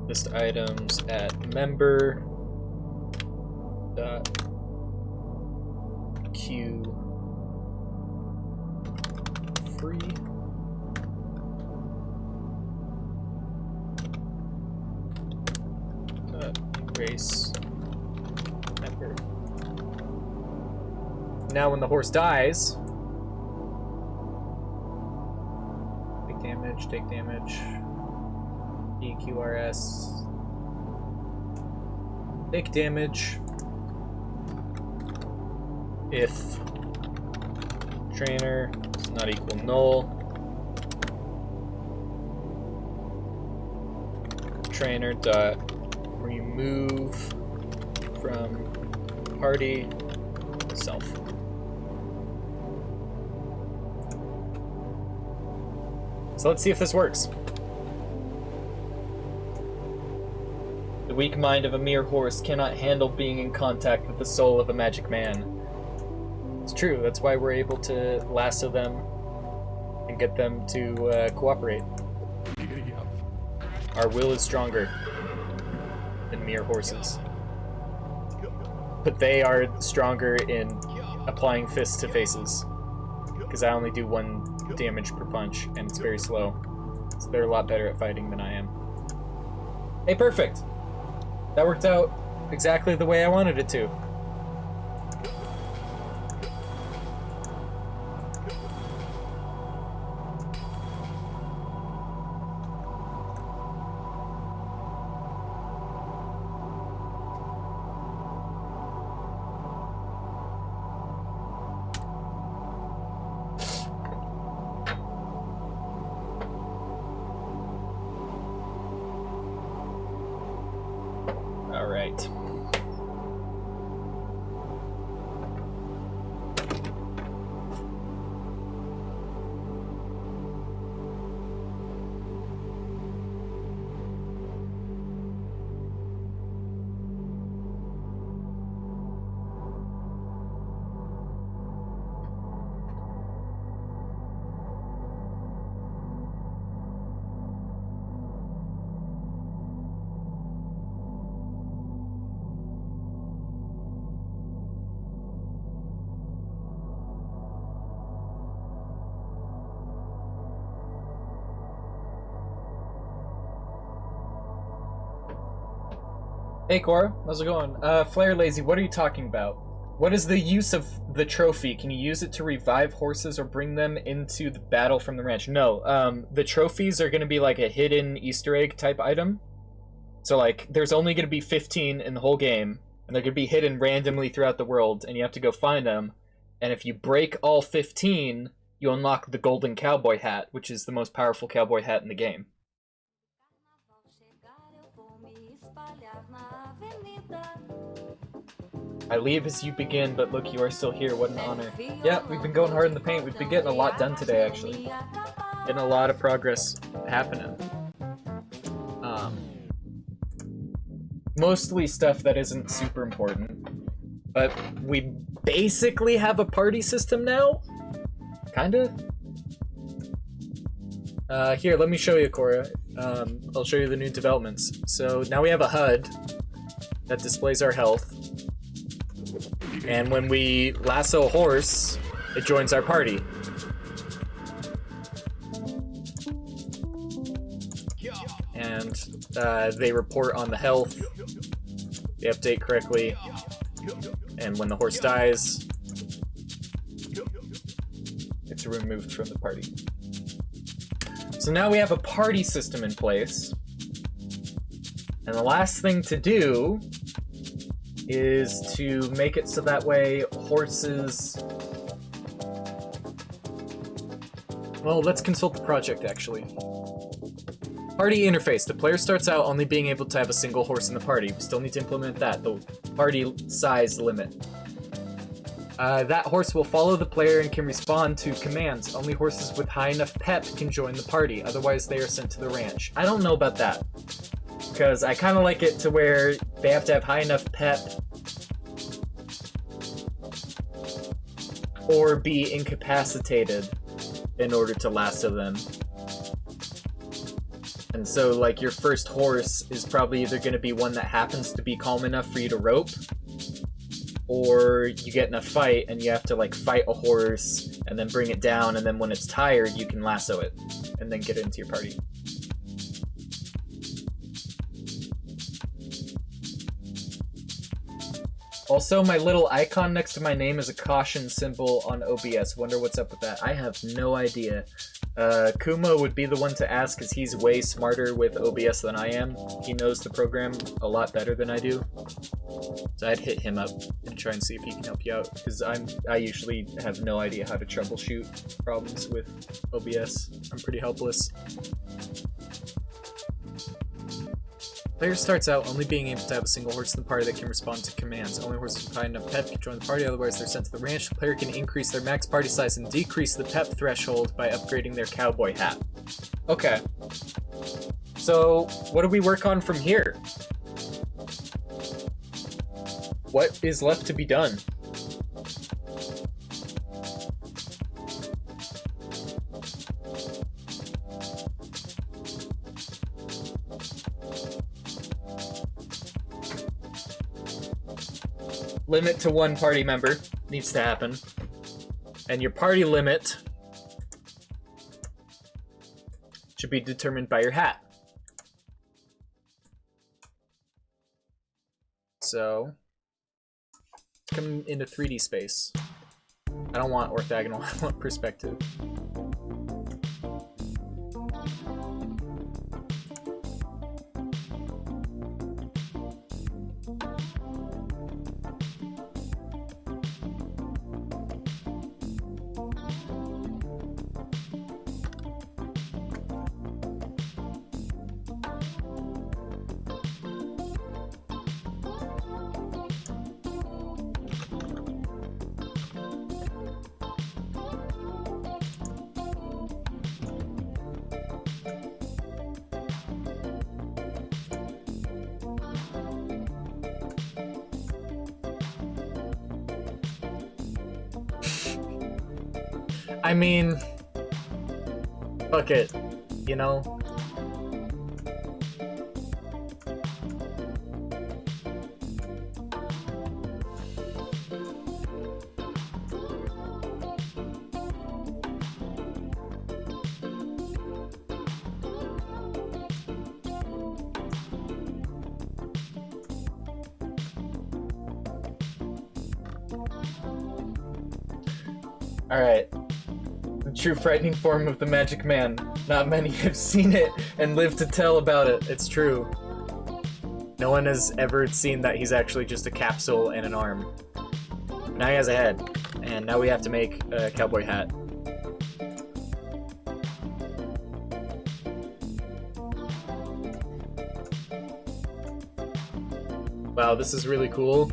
list items at member dot queue free dot race member. Now when the horse dies, take damage, EQRS, take damage if trainer is not equal null. Trainer dot remove from party self. So let's see if this works. The weak mind of a mere horse cannot handle being in contact with the soul of a magic man. It's true, that's why we're able to lasso them and get them to cooperate. Our will is stronger than mere horses. But they are stronger in applying fists to faces. Because I only do 1 damage per punch, and it's very slow. So they're a lot better at fighting than I am. Hey, perfect! That worked out exactly the way I wanted it to. Alright. Hey Cora, how's it going? Flare Lazy, what are you talking about? What is the use of the trophy? Can you use it to revive horses or bring them into the battle from the ranch? No, the trophies are going to be like a hidden Easter egg type item. So like, there's only going to be 15 in the whole game, and they're going to be hidden randomly throughout the world, and you have to go find them. And if you break all 15, you unlock the golden cowboy hat, which is the most powerful cowboy hat in the game. I leave as you begin, but look, you are still here. What an honor. Yeah, we've been going hard in the paint. We've been getting a lot done today, actually. Getting a lot of progress happening. Mostly stuff that isn't super important. But we basically have a party system now? Kinda? Here, let me show you, Cora. I'll show you the new developments. So now we have a HUD that displays our health. And when we lasso a horse, it joins our party. And they report on the health, they update correctly, and when the horse dies, it's removed from the party. So now we have a party system in place, and the last thing to do is to make it so that way horses... Well, let's consult the project, actually. Party interface. The player starts out only being able to have a single horse in the party. We still need to implement that, the party size limit. That horse will follow the player and can respond to commands. Only horses with high enough pep can join the party, otherwise they are sent to the ranch. I don't know about that, because I kind of like it to where they have to have high enough pep or be incapacitated in order to lasso them. And so, like, your first horse is probably either going to be one that happens to be calm enough for you to rope, or you get in a fight and you have to, like, fight a horse and then bring it down, and then when it's tired, you can lasso it and then get it into your party. Also, my little icon next to my name is a caution symbol on OBS. Wonder what's up with that. I have no idea. Kuma would be the one to ask because he's way smarter with OBS than I am. He knows the program a lot better than I do. So I'd hit him up and try and see if he can help you out, because I usually have no idea how to troubleshoot problems with OBS. I'm pretty helpless. Player starts out only being able to have a single horse in the party that can respond to commands. Only horses with high enough pep can join the party, otherwise they're sent to the ranch. The player can increase their max party size and decrease the pep threshold by upgrading their cowboy hat. Okay. So, what do we work on from here? What is left to be done? Limit to 1 party member needs to happen. And your party limit should be determined by your hat. So, come into 3D space. I don't want orthogonal, I want perspective. I mean, fuck it, you know? All right. The true frightening form of the magic man. Not many have seen it and lived to tell about it. It's true. No one has ever seen that he's actually just a capsule and an arm. Now he has a head, and now we have to make a cowboy hat. Wow, this is really cool.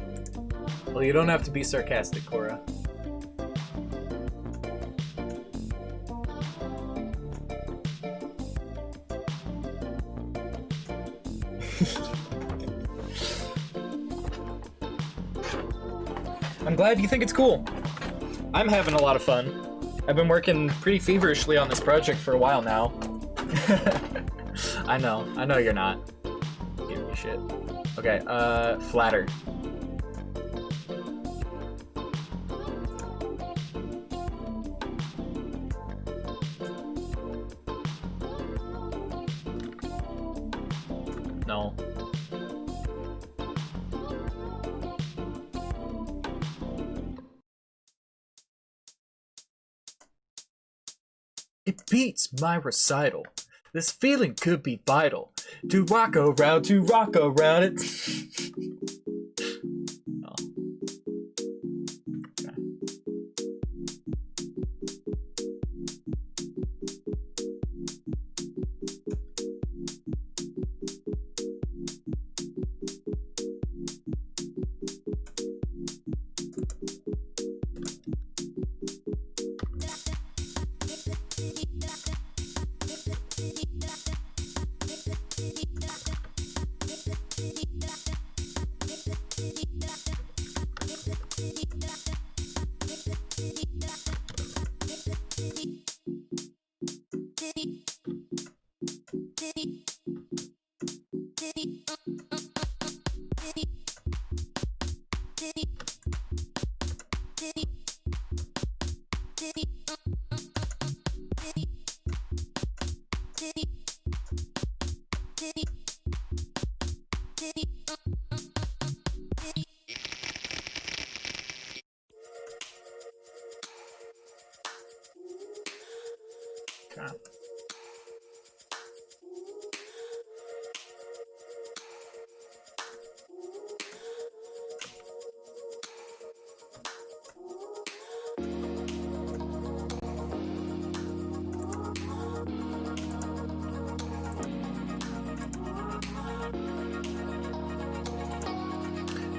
Well, you don't have to be sarcastic, Cora. I'm glad you think it's cool. I'm having a lot of fun. I've been working pretty feverishly on this project for a while now. I know you're not. Give me shit. Okay, flatter. No. It beats my recital. This feeling could be vital. To rock around it. Oh. Okay.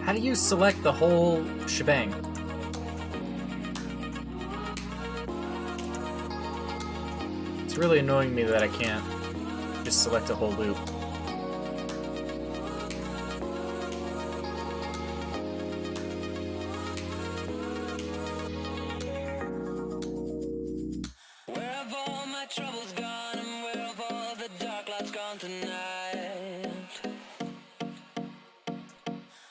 How do you select the whole shebang? It's really annoying me that I can't just select a whole loop. Where have all my troubles gone and where have all the dark lights gone tonight?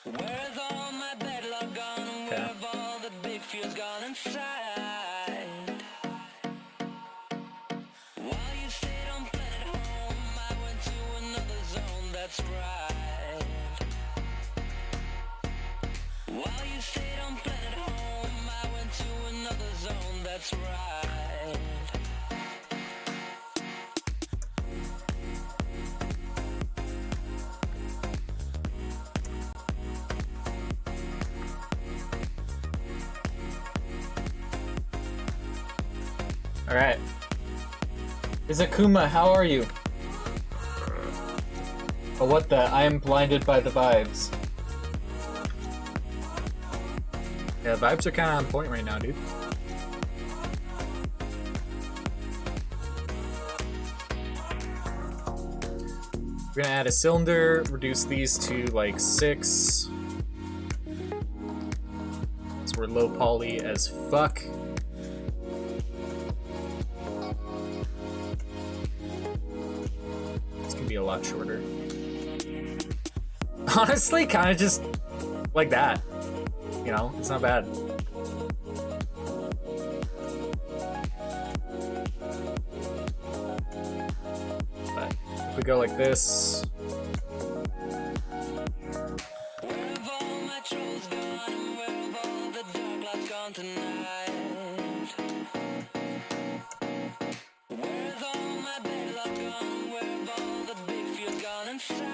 Where's all my bad luck gone and where have all the big fears gone inside? While you stayed on planet home, I went to another zone, that's right. While you stayed on planet home, I went to another zone, that's right. Alright. Izakuma, how are you? Oh, what the? I am blinded by the vibes. Yeah, the vibes are kind of on point right now, dude. We're gonna add a cylinder, reduce these to like 6. So we're low poly as fuck. This can be a lot shorter. Honestly, kind of just like that. You know, it's not bad. But if we go like this. Where have all my troubles gone and where have all the dark lights gone tonight? Where's all my bad luck gone and where have all the big fears gone inside?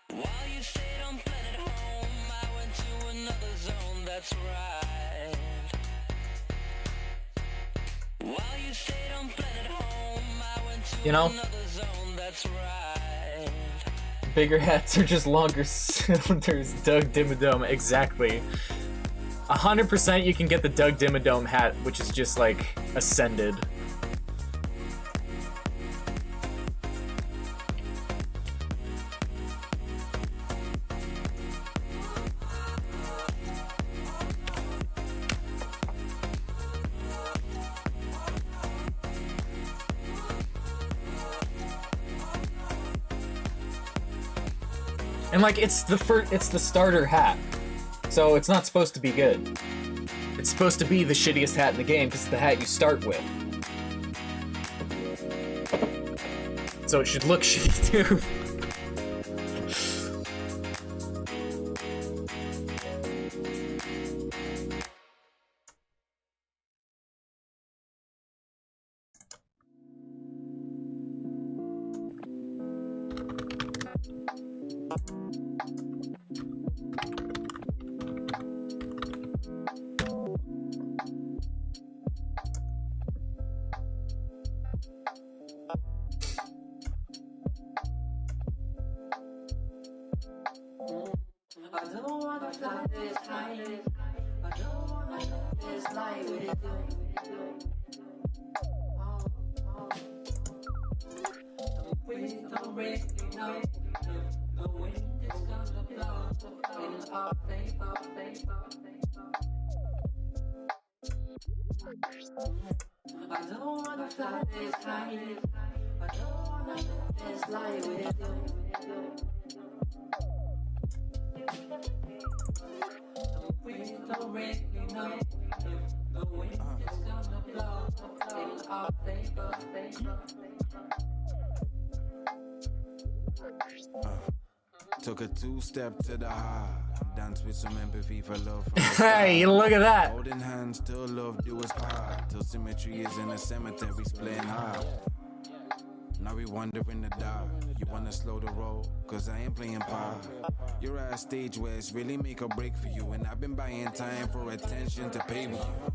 While you stayed on planet home, I went to another zone, that's right. While you stayed on planet home, I went to You know? another zone, that's right. Bigger hats are just longer cylinders. Doug Dimmadome, exactly. 100% you can get the Doug Dimmadome hat, which is just like ascended. And like it's the starter hat. So it's not supposed to be good. It's supposed to be the shittiest hat in the game because it's the hat you start with. So it should look shitty too. Took a 2-step to the heart. Dance with some empathy for love from the Hey, start. look at that. Holding hands, still love, do us part. Till symmetry is in the cemetery, playing hard. Now we wander in the dark. You wanna slow the roll? Cause I ain't playing part. You're at a stage where it's really make or break for you. And I've been buying time for attention to pay with you.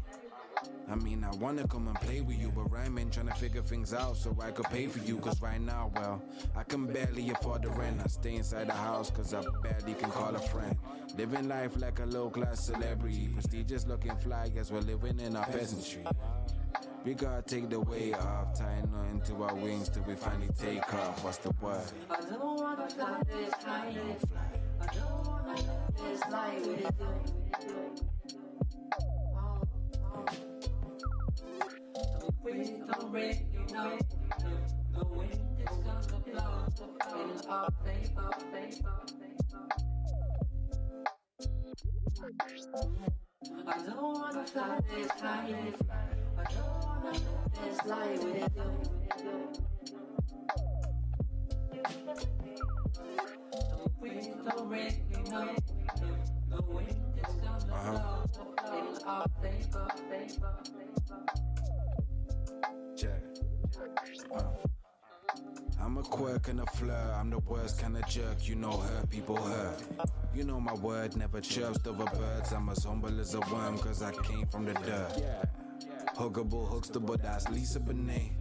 I mean, I wanna come and play with you, but rhyming, trying to figure things out so I could pay for you. Cause right now, well, I can barely afford the rent. I stay inside the house cause I barely can call a friend. Living life like a low-class celebrity, prestigious looking fly as we're living in our peasantry. We gotta take the weight off, tie nothing to our wings till we finally take off. What's the word? I don't wanna fly this high. I don't wanna live this life with you. We don't really know if the wind is gonna blow in our favor. I don't wanna fly this high. I don't wanna live this life with you. We don't really know if the wind is gonna blow in our favor. I'm a quirk and a flirt, I'm the worst kind of jerk, you know hurt people hurt. You know my word never chirps over birds, I'm as humble as a worm cause I came from the dirt. Huggable huckstable, that's Lisa Bonet.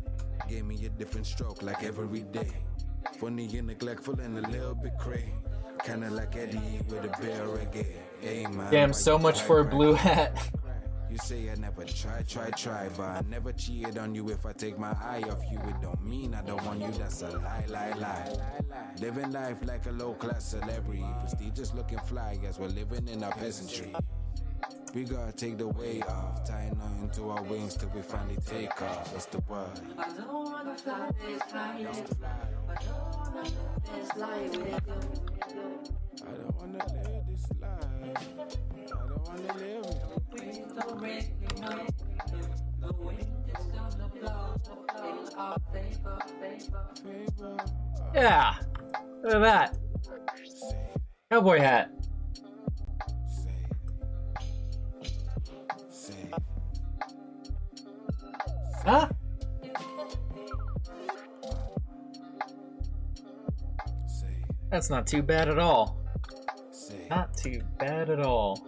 Gave me a different stroke like every day. Funny and neglectful and a little bit cray. Kinda like Eddie with a bit of reggae. Hey, man, Damn, so much for a blue hat. You say I never try, but I never cheated on you. If I take my eye off you, it don't mean I don't want you. That's a lie. Living life like a low-class celebrity, prestigious looking fly as we're living in our peasantry. We gotta take the weight off, tie nothing to our wings till we finally take off. What's the word? I don't wanna fly this high. I don't wanna live this life with you. I don't wanna live this life. I don't wanna live it. We don't really know if the wind is gonna blow in our favor. Yeah, look at that. Cowboy hat. Huh? That's not too bad at all. Not too bad at all.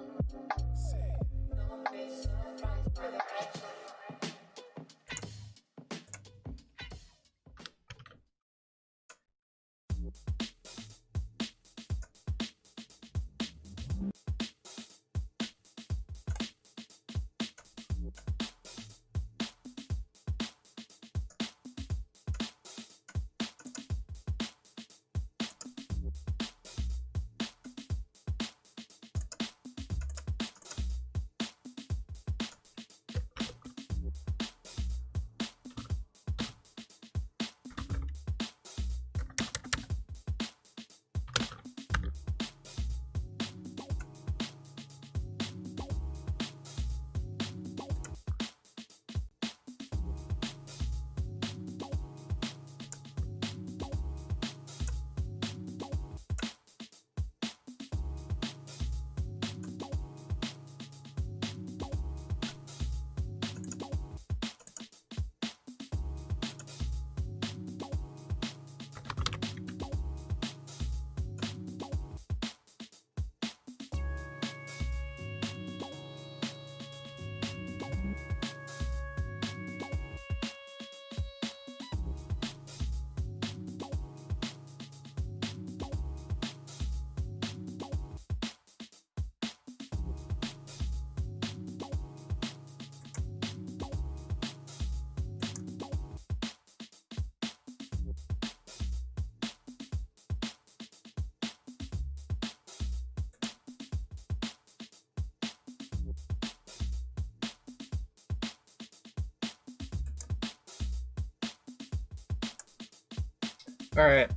All right.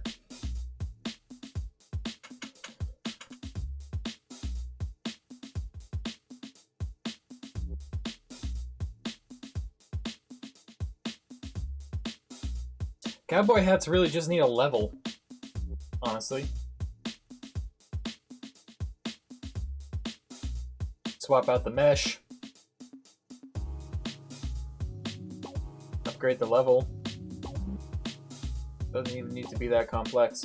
Cowboy hats really just need a level, honestly. Swap out the mesh. Upgrade the level. Doesn't even need to be that complex.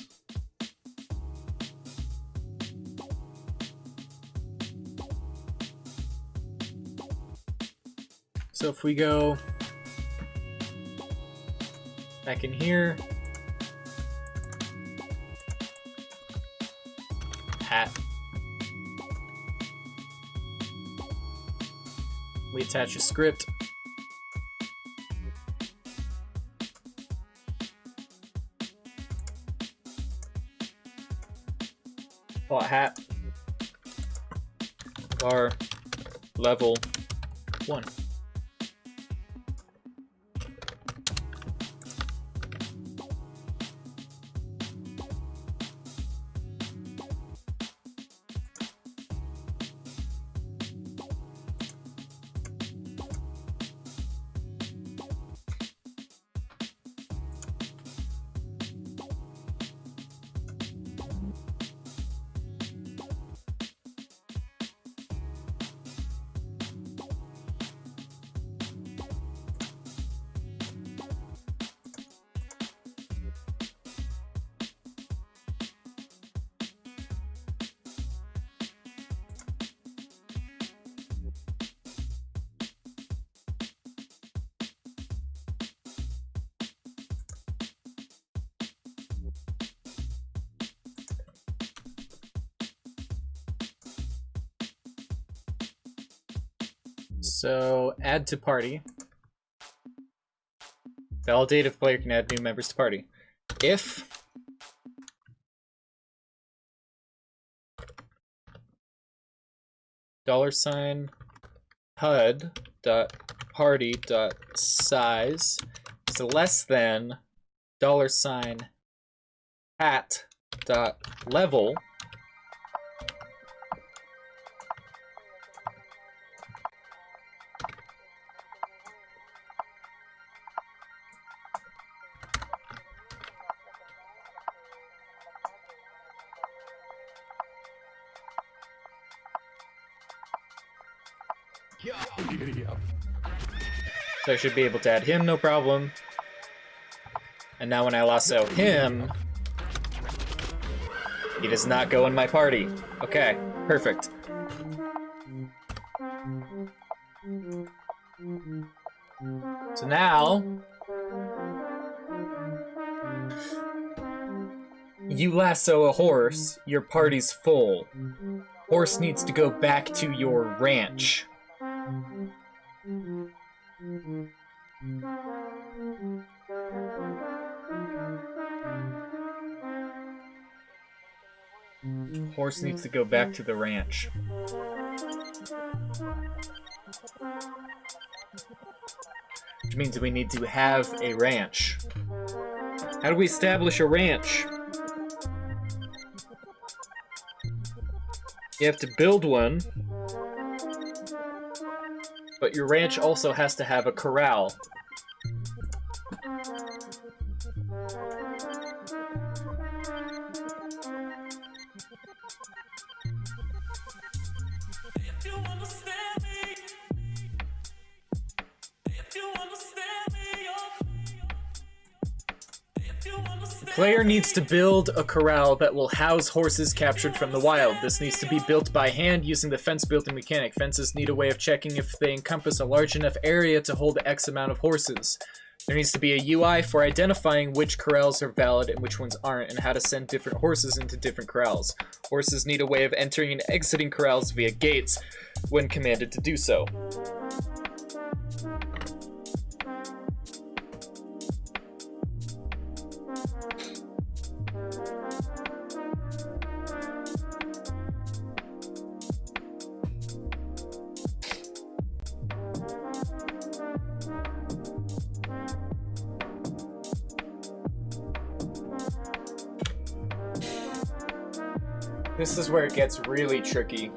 So So if we go back in here, hat. We attach a script. Plot hat. Var level 1. So add to party. Validate if player can add new members to party. If $HUD.party.size is less than $hat.level, so I should be able to add him, no problem. And now when I lasso him, he does not go in my party. Okay, perfect. So now, you lasso a horse, your party's full. Horse needs to go back to your ranch. Horse needs to go back to the ranch. Which means we need to have a ranch. How do we establish a ranch? You have to build one, but your ranch also has to have a corral. Player needs to build a corral that will house horses captured from the wild. This needs to be built by hand using the fence building mechanic. Fences need a way of checking if they encompass a large enough area to hold X amount of horses. There needs to be a UI for identifying which corrals are valid and which ones aren't, and how to send different horses into different corrals. Horses need a way of entering and exiting corrals via gates when commanded to do so. This is where it gets really tricky.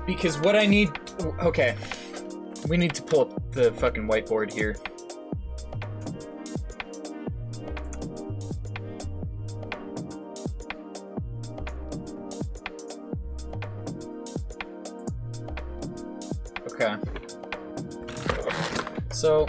Because what I need... Okay. We need to pull up the fucking whiteboard here. Okay. So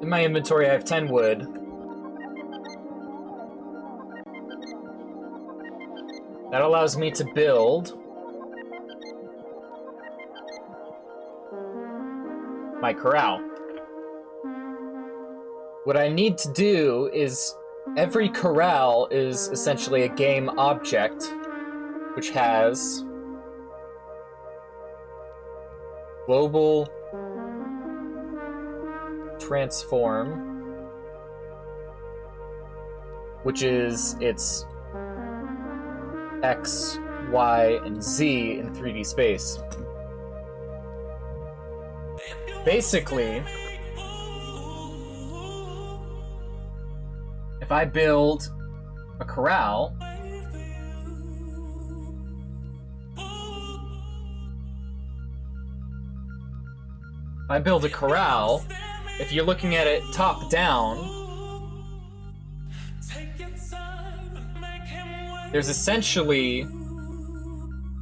In my inventory, I have 10 wood. That allows me to build my corral. What I need to do is, every corral is essentially a game object, which has global transform, which is its X, Y, and Z in 3D space. Basically, if I build a corral, if you're looking at it top down, there's essentially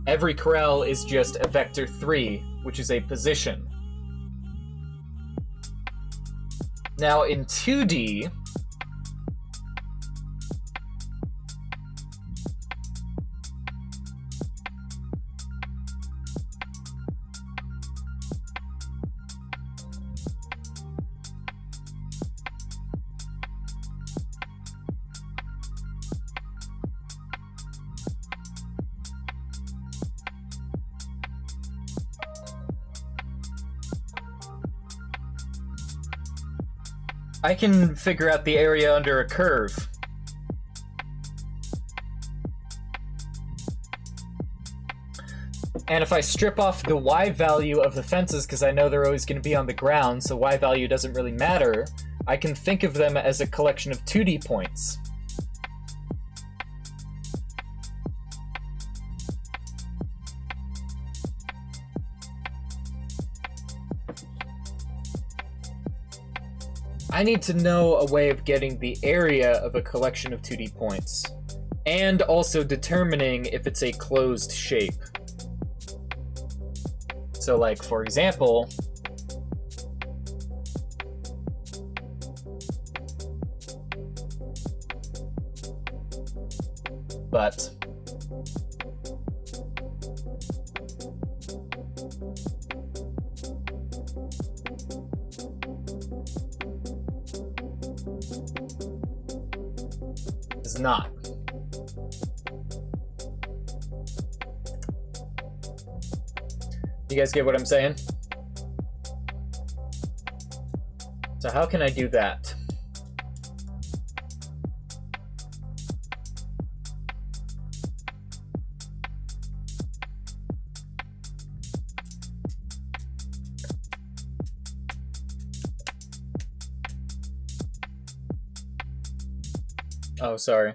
every corral is just a vector 3, which is a position. Now in 2D, I can figure out the area under a curve. And if I strip off the Y value of the fences, because I know they're always going to be on the ground, so Y value doesn't really matter, I can think of them as a collection of 2D points. I need to know a way of getting the area of a collection of 2D points, and also determining if it's a closed shape. So, like, for example, but is not. You guys get what I'm saying? So how can I do that? Oh, sorry.